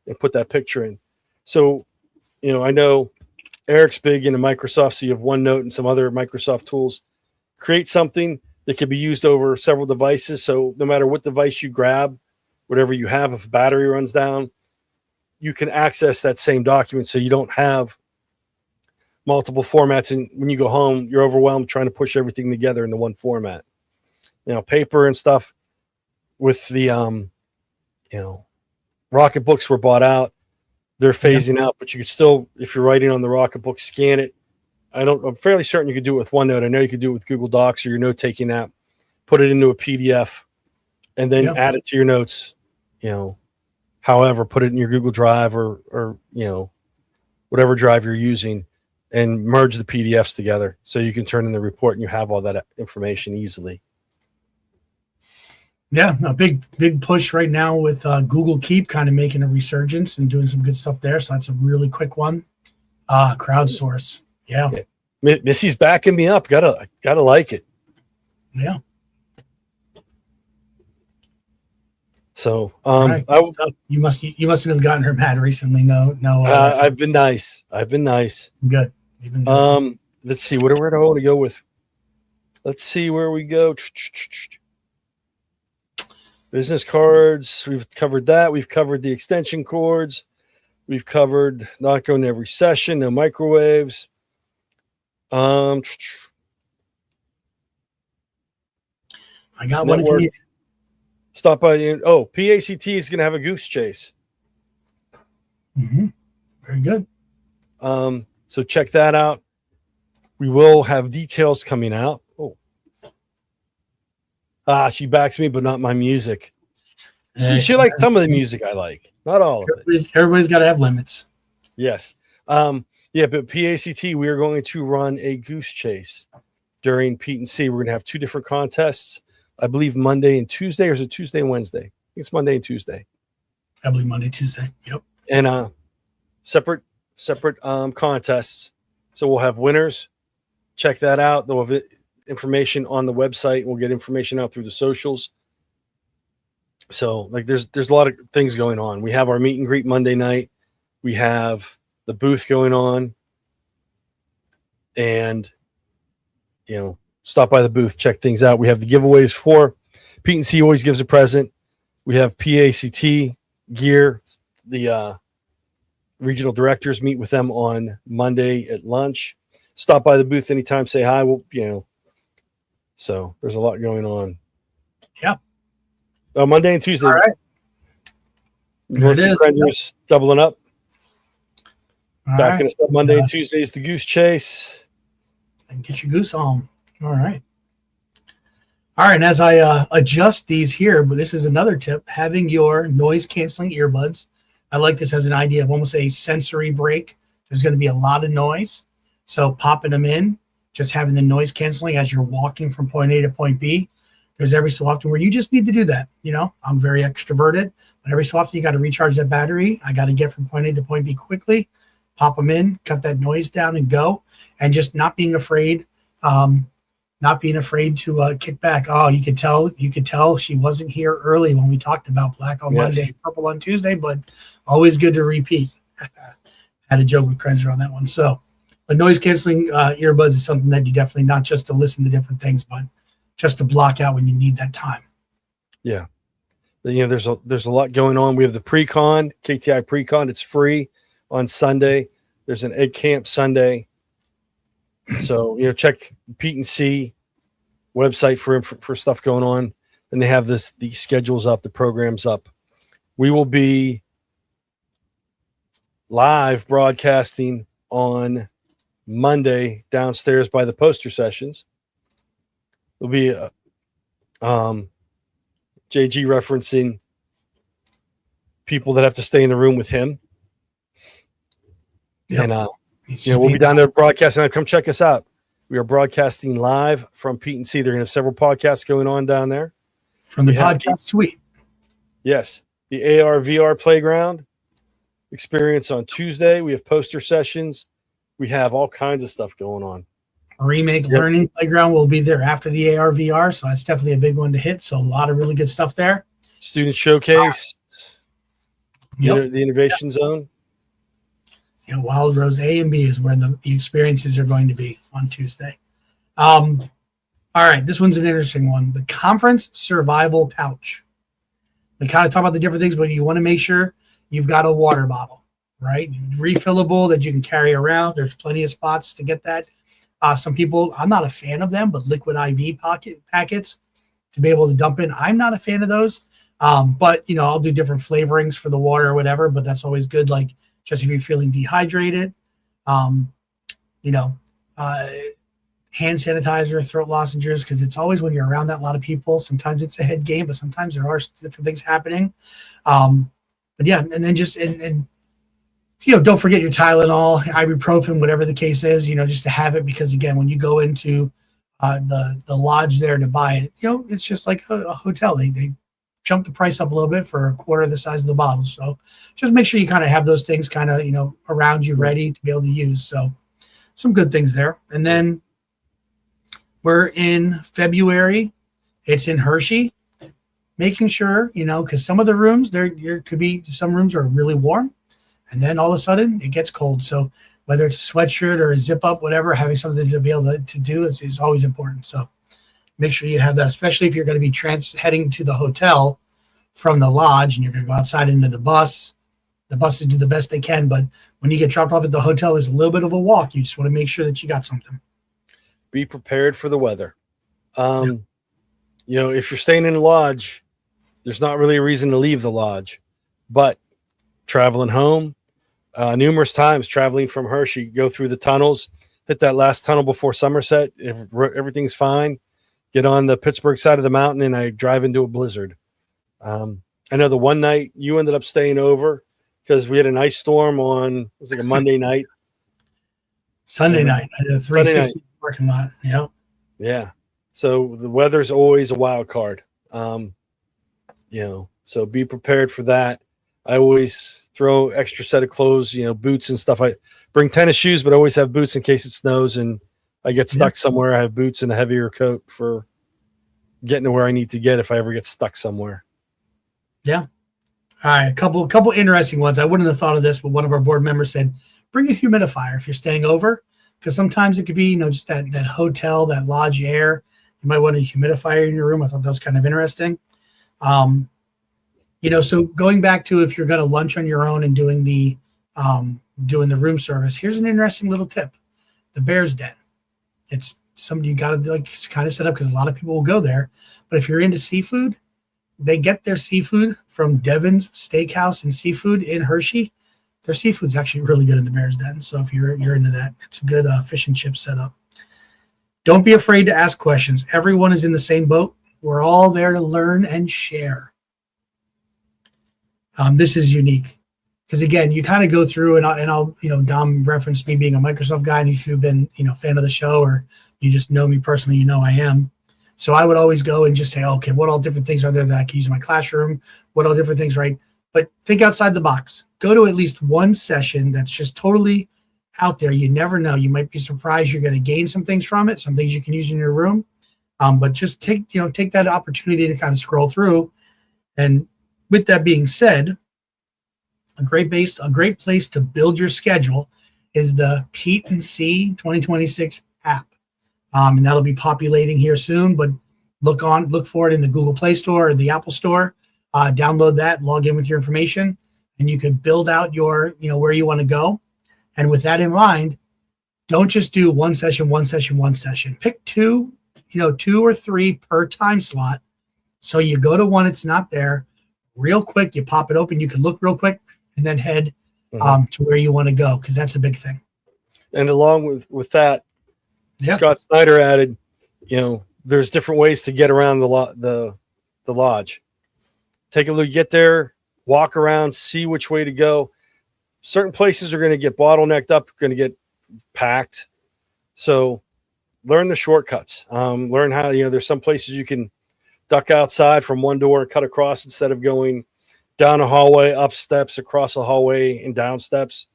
and put that picture in. So, I know Eric's big into Microsoft, so you have OneNote and some other Microsoft tools. Create something that can be used over several devices. So no matter what device you grab, whatever you have, if battery runs down, you can access that same document so you don't have multiple formats. And when you go home, you're overwhelmed trying to push everything together into one format. Paper and stuff with the, Rocketbooks were bought out. They're phasing out, but you could still, if you're writing on the Rocketbook, scan it. I'm fairly certain you could do it with OneNote. I know you could do it with Google Docs or your note-taking app, put it into a PDF, and then add it to your notes, however, put it in your Google Drive or whatever drive you're using, and merge the PDFs together so you can turn in the report and you have all that information easily. Yeah, a big push right now with Google Keep kind of making a resurgence and doing some good stuff there. So that's a really quick one. Crowdsource. Yeah. Missy's backing me up. Gotta like it. Yeah. So right. You mustn't have gotten her mad recently. No. I've been nice. Good. Let's see. Where do I want to go with? Let's see where we go. Business cards. We've covered that. We've covered the extension cords. We've covered not going to every session. No microwaves. I got one. If you need. Stop by. PACT is going to have a goose chase. Very good. So check that out. We will have details coming out. She backs me, but not my music. Hey, She likes some of the music I like, not all of it. everybody's got to have limits. Yes. Yeah, but PACT, we are going to run a goose chase during PETE&C. We're going to have 2 different contests, I believe Monday and Tuesday, or is it Tuesday and Wednesday? I think it's Monday and Tuesday. I believe Monday, Tuesday. Yep. And separate contests. So we'll have winners. Check that out. They'll have information on the website. We'll get information out through the socials. So like there's a lot of things going on. We have our meet and greet Monday night. We have the booth going on. And stop by the booth, check things out. We have the giveaways for PETE&C always gives a present. We have PACT gear. The regional directors meet with them on Monday at lunch. Stop by the booth anytime, say hi. So there's a lot going on. Yeah. Monday and Tuesday. All right. There it is. Doubling up. All Backing right. us up Monday and Tuesdays, the goose chase. And get your goose on. All right. All right. And as I adjust these here, but this is another tip, having your noise canceling earbuds. I like this as an idea of almost a sensory break. There's going to be a lot of noise. So popping them in, just having the noise canceling as you're walking from point A to point B. There's every so often where you just need to do that. I'm very extroverted, but every so often you got to recharge that battery. I got to get from point A to point B quickly, pop them in, cut that noise down and go. And just not being afraid, to kick back. Oh, you could tell she wasn't here early when we talked about black on Monday, purple on Tuesday, but always good to repeat. Had a joke with Krenzer on that one. So, but noise canceling earbuds is something that you definitely, not just to listen to different things, but just to block out when you need that time. Yeah. There's a lot going on. We have the pre-con, KTI pre-con. It's free on Sunday. There's an egg camp Sunday. So, check PETE&C website for stuff going on. And they have the schedules up, the programs up. We will be live broadcasting on Monday downstairs by the poster sessions. There'll be JG referencing people that have to stay in the room with him. Yep. And we'll be down there broadcasting. Come check us out. We are broadcasting live from PETE&C. They're going to have several podcasts going on down there. From the podcast suite. Yes. The AR VR playground experience on Tuesday. We have poster sessions. We have all kinds of stuff going on. Remake Learning Playground will be there after the AR VR. So that's definitely a big one to hit. So a lot of really good stuff there. Student showcase. The innovation zone. Wild Rose A and B is where the experiences are going to be on Tuesday. All right, this one's an interesting one. The conference survival pouch. We kind of talk about the different things, but you want to make sure you've got a water bottle, right? Refillable that you can carry around. There's plenty of spots to get that. Some people, I'm not a fan of them, but liquid IV packets to be able to dump in. I'm not a fan of those. But I'll do different flavorings for the water or whatever, but that's always good. Like, just if you're feeling dehydrated, hand sanitizer, throat lozenges, because it's always when you're around that lot of people. Sometimes it's a head game, but sometimes there are different things happening. But yeah, and then just don't forget your Tylenol, ibuprofen, whatever the case is. Just to have it, because again, when you go into the lodge there to buy it, it's just like a hotel. They jump the price up a little bit for a quarter of the size of the bottle. So just make sure you kind of have those things kind of, around you ready to be able to use. So some good things there. And then we're in February. It's in Hershey. Making sure, because some of the rooms there could be, some rooms are really warm and then all of a sudden it gets cold. So whether it's a sweatshirt or a zip up, whatever, having something to be able to do is always important. So make sure you have that, especially if you're going to be heading to the hotel from the lodge and you're going to go outside into the bus. The buses do the best they can, but when you get dropped off at the hotel, there's a little bit of a walk. You just want to make sure that you got something. Be prepared for the weather. If you're staying in a lodge, there's not really a reason to leave the lodge, but traveling home, numerous times traveling from Hershey, go through the tunnels, hit that last tunnel before Somerset. If everything's fine, get on the Pittsburgh side of the mountain, and I drive into a blizzard. I know the one night you ended up staying over because we had an ice storm on, it was like a Monday night. Sunday night. I did a 360 parking lot. Yep. Yeah. So the weather's always a wild card. So be prepared for that. I always throw extra set of clothes, boots and stuff. I bring tennis shoes, but I always have boots in case it snows and I get stuck somewhere. I have boots and a heavier coat for getting to where I need to get if I ever get stuck somewhere. Yeah. All right. A couple interesting ones. I wouldn't have thought of this, but one of our board members said, bring a humidifier if you're staying over, because sometimes it could be, just that hotel, that lodge air. You might want a humidifier in your room. I thought that was kind of interesting. So going back to if you're going to lunch on your own and doing the room service, here's an interesting little tip: the Bear's Den. It's something you got to kind of set up because a lot of people will go there. But if you're into seafood, they get their seafood from Devon's Steakhouse and Seafood in Hershey. Their seafood's actually really good in the Bear's Den. So if you're into that, it's a good fish and chip setup. Don't be afraid to ask questions. Everyone is in the same boat. We're all there to learn and share. This is unique because, again, you kind of go through and I'll Dom referenced me being a Microsoft guy, and if you've been fan of the show or you just know me personally, I am. So I would always go and just say, okay, what all different things are there that I can use in my classroom? What all different things, right? But think outside the box. Go to at least one session that's just totally out there. You never know. You might be surprised you're going to gain some things from it, some things you can use in your room. But just take that opportunity to kind of scroll through. And with that being said, a great place to build your schedule is the PETE&C 2026 app. And that'll be populating here soon, but look for it in the Google Play Store or the Apple Store. Download that, log in with your information, and you can build out your, where you want to go. And with that in mind, don't just do one session. Pick two or three per time slot. So you go to one, it's not there. Real quick, you pop it open, you can look real quick, and then head to where you want to go, because that's a big thing. And along with that, Scott Snyder added, there's different ways to get around the lodge. Take a look, get there, walk around, see which way to go. Certain places are going to get bottlenecked up, going to get packed. So learn the shortcuts. Learn how, there's some places you can duck outside from one door and cut across instead of going down a hallway, up steps, across a hallway, and down steps.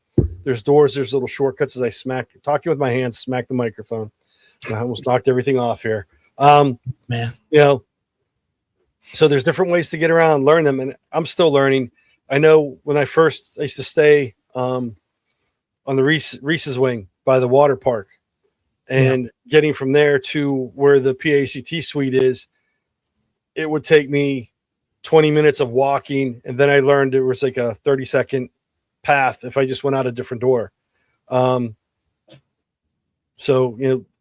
There's doors, there's little shortcuts. As I talking with my hands, smack the microphone. I almost knocked everything off here. Man. So there's different ways to get around, learn them. And I'm still learning. I know when I used to stay on the Reese's Wing by the water park, and getting from there to where the PAECT suite is, it would take me 20 minutes of walking. And then I learned it was like a 30-second path if I just went out a different door. So,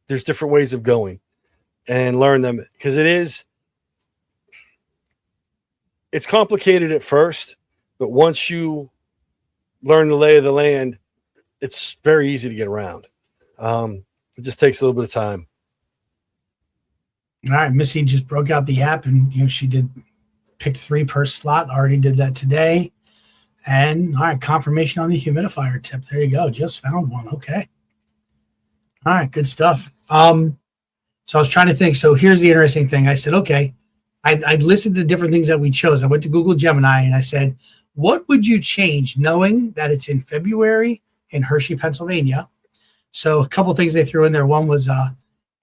there's different ways of going and learn them, because it's complicated at first, but once you learn the lay of the land, it's very easy to get around. It just takes a little bit of time. All right. Missy just broke out the app, and she picked 3 per slot. Already did that today. And all right, confirmation on the humidifier tip. There you go. Just found one. Okay. All right, good stuff. So I was trying to think. So here's the interesting thing. I said, okay, I listened to different things that we chose. I went to Google Gemini and I said, what would you change knowing that it's in February in Hershey, Pennsylvania? So a couple things they threw in there. One was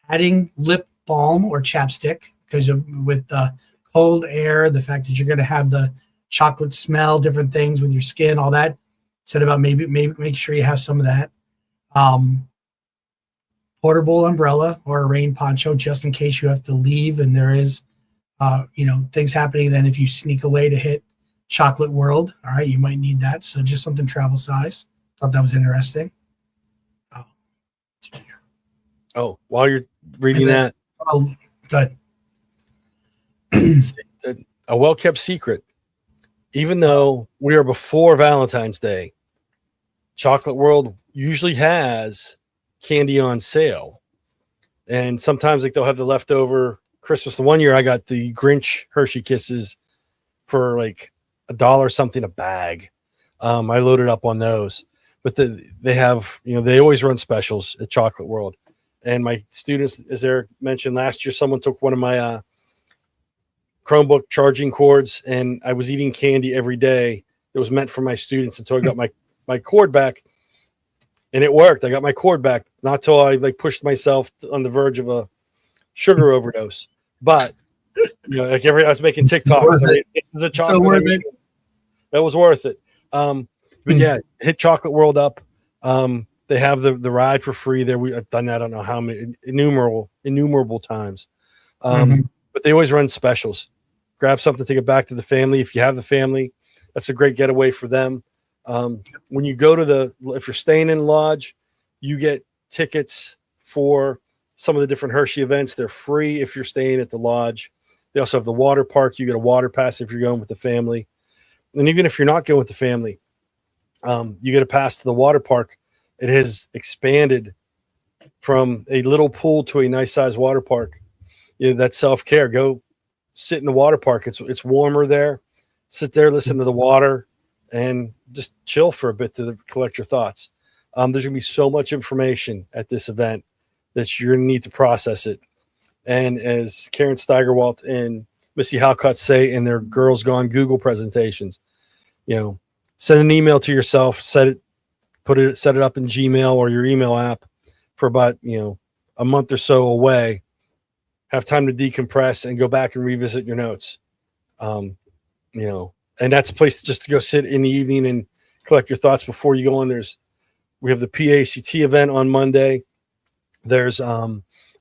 adding lip balm or chapstick, because with the cold air, the fact that you're going to have the chocolate smell, different things with your skin, all that. Said about maybe make sure you have some of that. Portable umbrella or a rain poncho, just in case you have to leave and there is, things happening. Then if you sneak away to hit Chocolate World, all right, you might need that. So just something travel size. Thought that was interesting. Oh, while you're reading that. Oh, good. A well-kept secret. Even though we are before Valentine's Day, Chocolate World usually has candy on sale. And sometimes they'll have the leftover Christmas. The one year I got the Grinch Hershey Kisses for like $1 something a bag. I loaded up on those, but they have, they always run specials at Chocolate World. And my students, as Eric mentioned last year, someone took one of my Chromebook charging cords, and I was eating candy every day that was meant for my students until I got my cord back, and it worked. I got my cord back, not till I like pushed myself on the verge of a sugar overdose. But like I was making TikToks. This is a chocolate. So worth it. That was worth it. But yeah, hit Chocolate World up. They have the ride for free there. I've done that, I don't know how many, innumerable times. But they always run specials. Grab something, take it back to the family. If you have the family, that's a great getaway for them. When you go to if you're staying in lodge, you get tickets for some of the different Hershey events. They're free if you're staying at the lodge. They also have the water park. You get a water pass if you're going with the family. And even if you're not going with the family, you get a pass to the water park. It has expanded from a little pool to a nice size water park. That's self-care. Go sit in the water park. It's warmer there. Sit there, listen to the water, and just chill for a bit to collect your thoughts. There's going to be so much information at this event that you're going to need to process it. And as Karen Steigerwalt and Missy Halcott say in their Girls Gone Google presentations, send an email to yourself, set it up in Gmail or your email app for about, a month or so away. Have time to decompress and go back and revisit your notes. And that's a place just to go sit in the evening and collect your thoughts before you go in. We have the PAECT event on Monday. There's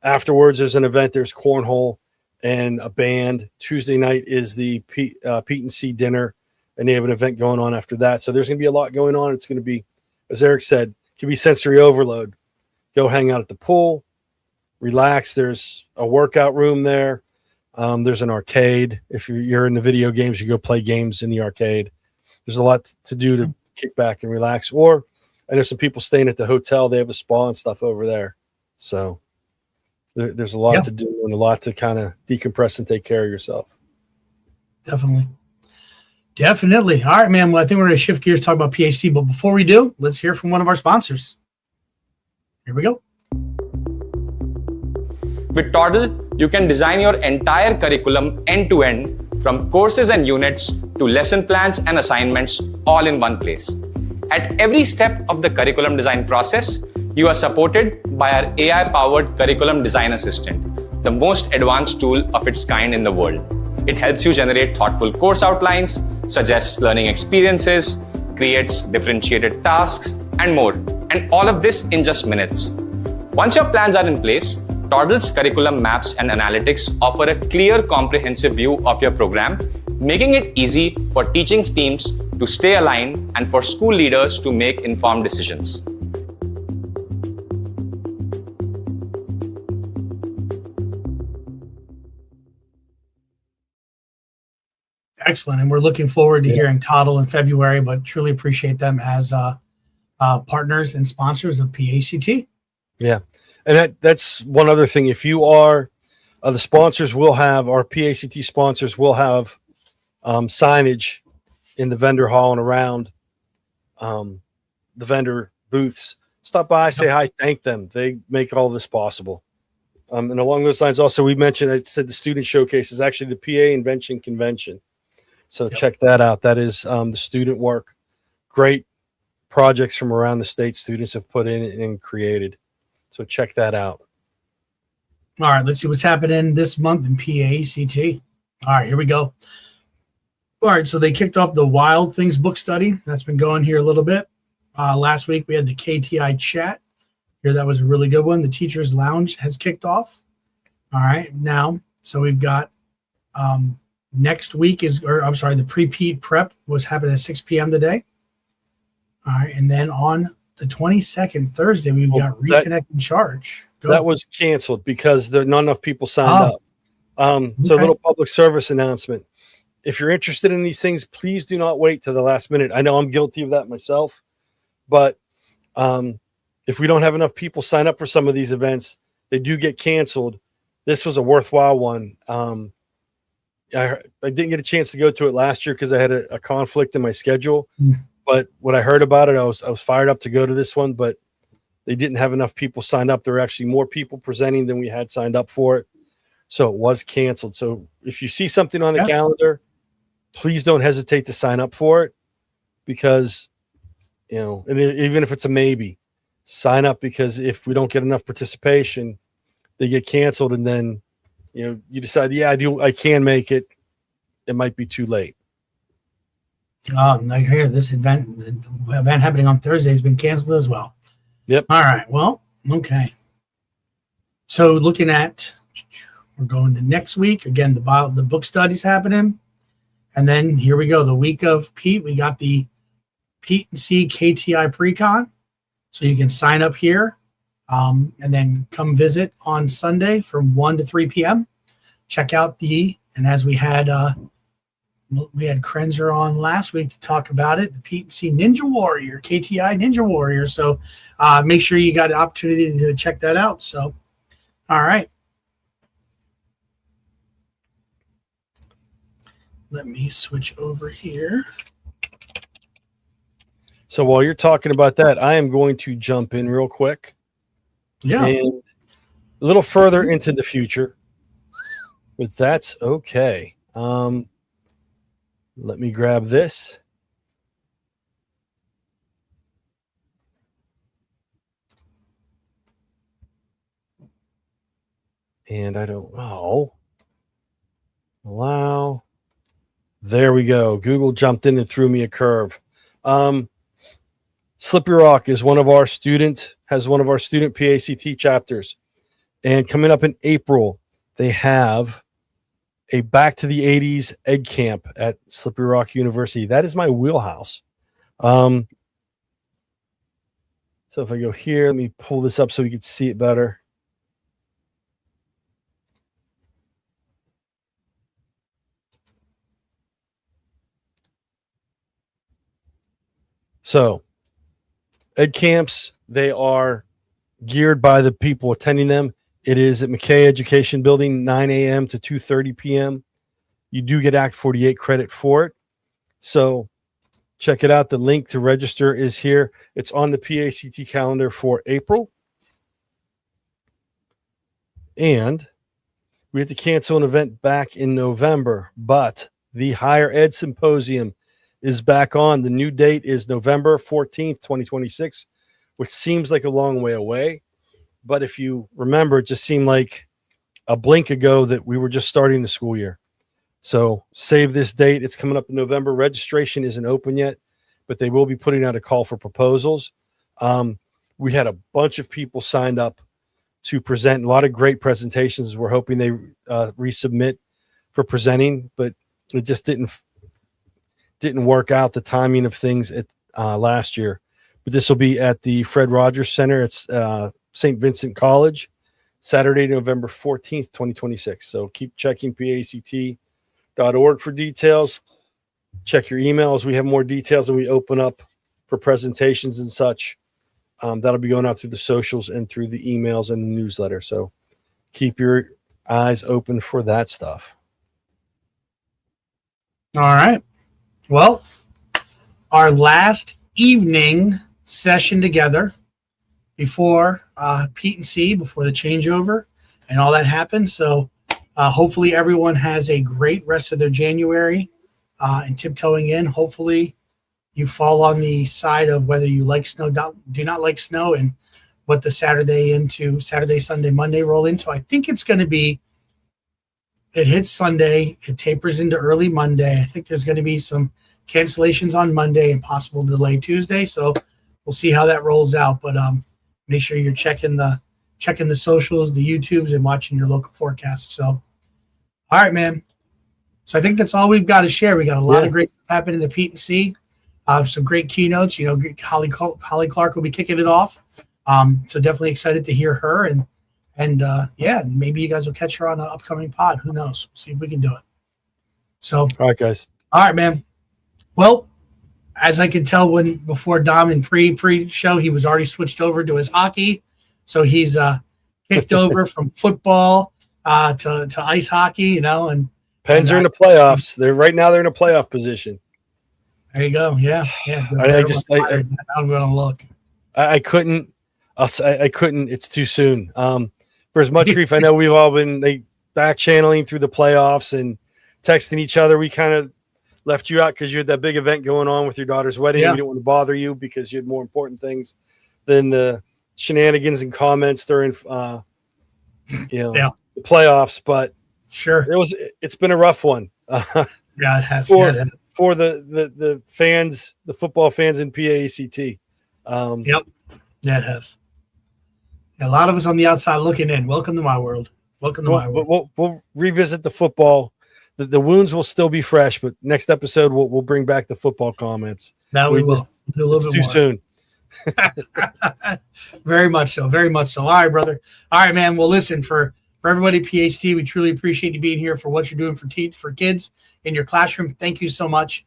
afterwards, there's an event, there's cornhole and a band. Tuesday night is the PETE&C dinner, and they have an event going on after that. So there's going to be a lot going on. It's going to be, as Eric said, it can be sensory overload. Go hang out at the pool, relax. There's a workout room there. There's an arcade. If you're in the video games, you go play games in the arcade. There's a lot to do to kick back and relax. Or I know some people staying at the hotel. They have a spa and stuff over there. So there's a lot to do and a lot to kind of decompress and take care of yourself. Definitely. All right, man. Well, I think we're going to shift gears, talk about PAC. But before we do, let's hear from one of our sponsors. Here we go. With Toddle, you can design your entire curriculum end-to-end, from courses and units to lesson plans and assignments, all in one place. At every step of the curriculum design process, you are supported by our AI-powered curriculum design assistant, the most advanced tool of its kind in the world. It helps you generate thoughtful course outlines, suggests learning experiences, creates differentiated tasks, and more. And all of this in just minutes. Once your plans are in place, Toddle's curriculum maps and analytics offer a clear, comprehensive view of your program, making it easy for teaching teams to stay aligned and for school leaders to make informed decisions. Excellent. And we're looking forward to hearing Toddle in February, but truly appreciate them as partners and sponsors of PACT. Yeah. And that's one other thing. If you are, the sponsors will have, our PACT sponsors will have signage in the vendor hall and around the vendor booths. Stop by, say hi, thank them. They make all this possible. And along those lines, also, we mentioned, I said the student showcase is actually the PA Invention Convention. So check that out. That is the student work. Great projects from around the state students have put in and created. So check that out. All right, let's see what's happening this month in PACT. All right, here we go. All right, so they kicked off the Wild Things book study. That's been going here a little bit. Last week, we had the KTI chat. Here, that was a really good one. The Teacher's Lounge has kicked off. All right, now, so we've got next week the pre-PETE prep was happening at 6 p.m. today. All right, and then on the 22nd, Thursday, we've got Reconnect and Charge. That was canceled because not enough people signed up. So a little public service announcement. If you're interested in these things, please do not wait to the last minute. I know I'm guilty of that myself, but if we don't have enough people sign up for some of these events, they do get canceled. this was a worthwhile one. I didn't get a chance to go to it last year because I had a conflict in my schedule. But when I heard about it, I was fired up to go to this one, but they didn't have enough people signed up. There were actually more people presenting than we had signed up for it. So it was canceled. So if you see something on the calendar, please don't hesitate to sign up for it, because, and even if it's a maybe, sign up, because if we don't get enough participation, they get canceled. And then, you decide, I can make it. It might be too late. I hear the event happening on Thursday has been canceled as well. Yep. All right. Well, okay. So we're going to next week. Again, the book study's happening. And then here we go. The week of Pete, we got the PETE&C KTI Pre-Con. So you can sign up here and then come visit on Sunday from 1 to 3 p.m. Check out and as we had Krenzer on last week to talk about it, the PETE&C Ninja Warrior, KTI Ninja Warrior. So make sure you got an opportunity to check that out. So, all right. Let me switch over here. So while you're talking about that, I am going to jump in real quick. Yeah. And a little further into the future, but that's okay. Let me grab this. And allow. There we go. Google jumped in and threw me a curve. Slippery Rock has one of our student PACT chapters. And coming up in April, they have a Back to the 80s Ed Camp at Slippery Rock University. That is my wheelhouse. So if I go here, let me pull this up so we can see it better. So Ed Camps, they are geared by the people attending them. It is at McKay Education Building, 9 a.m. to 2:30 p.m. You do get Act 48 credit for it. So check it out. The link to register is here. It's on the PACT calendar for April. And we had to cancel an event back in November, but the Higher Ed Symposium is back on. The new date is November 14th, 2026, which seems like a long way away. But if you remember, it just seemed like a blink ago that we were just starting the school year. So save this date. It's coming up in November. Registration isn't open yet, but they will be putting out a call for proposals. We had a bunch of people signed up to present, a lot of great presentations. We're hoping they resubmit for presenting, but it just didn't work out, the timing of things last year. But this will be at the Fred Rogers Center. It's St. Vincent College, Saturday, November 14th, 2026. So keep checking PACT.org for details. Check your emails. We have more details and we open up for presentations and such. That'll be going out through the socials and through the emails and the newsletter. So keep your eyes open for that stuff. All right. Well, our last evening session together before PETE&C, before the changeover and all that happened. So hopefully everyone has a great rest of their January and tiptoeing in. Hopefully you fall on the side of whether you like snow, do not like snow, and what the Saturday, Sunday, Monday roll into. I think it's going to be, it hits Sunday, it tapers into early Monday. I think there's going to be some cancellations on Monday and possible delay Tuesday. So we'll see how that rolls out. But make sure you're checking the socials, the YouTubes, and watching your local forecasts. So, all right, man. So I think that's all we've got to share. We got a lot of great stuff happening in the PETE&C. Some great keynotes. Holly Clark will be kicking it off. So definitely excited to hear her. And maybe you guys will catch her on an upcoming pod. Who knows? We'll see if we can do it. So, all right, guys. All right, man. Well, as I could tell before Dom in pre-show, he was already switched over to his hockey. So he's kicked over from football to ice hockey, you know, and Pens are in the playoffs. They're in a playoff position. there you go. Yeah. I'm going to look. I couldn't. I couldn't. It's too soon. For as much grief I know we've all been back channeling through the playoffs and texting each other. We kind of left you out because you had that big event going on with your daughter's wedding. Yeah. We didn't want to bother you because you had more important things than the shenanigans and comments during, the playoffs. But sure, it's been a rough one. Yeah, it has. For the fans, the football fans in PAECT. Yep. Yeah, it has. A lot of us on the outside looking in. Welcome to my world. Welcome to my world. We'll revisit the football. The wounds will still be fresh, but next episode we'll bring back the football comments. That we will. Do a little bit too soon. Very much so. Very much so. All right, brother. All right, man. Well, listen, for everybody at PhD, we truly appreciate you being here for what you're doing for kids in your classroom. Thank you so much.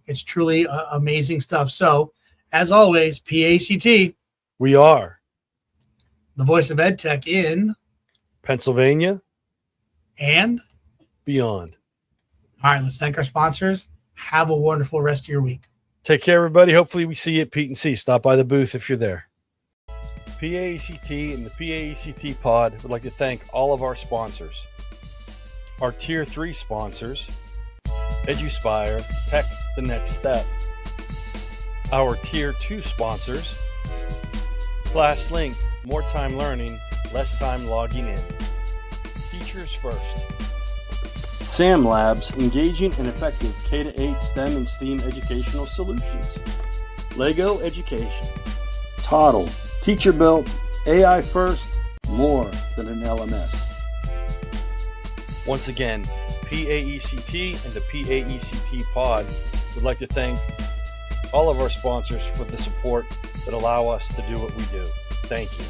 It's truly amazing stuff. So, as always, PACT. We are the voice of EdTech in Pennsylvania and beyond. All right, let's thank our sponsors. Have a wonderful rest of your week. Take care, everybody. Hopefully we see you at PETE&C. Stop by the booth if you're there. PAECT and the PAECT Pod would like to thank all of our sponsors. Our Tier 3 sponsors, EduSpire, Tech the Next Step. Our Tier 2 sponsors, ClassLink, more time learning, less time logging in. Teachers First. SAM Labs, engaging and effective K-8 STEM and STEAM educational solutions. Lego Education. Toddle, teacher built, AI first, more than an LMS. Once again, PAECT and the PAECT Pod would like to thank all of our sponsors for the support that allow us to do what we do. Thank you.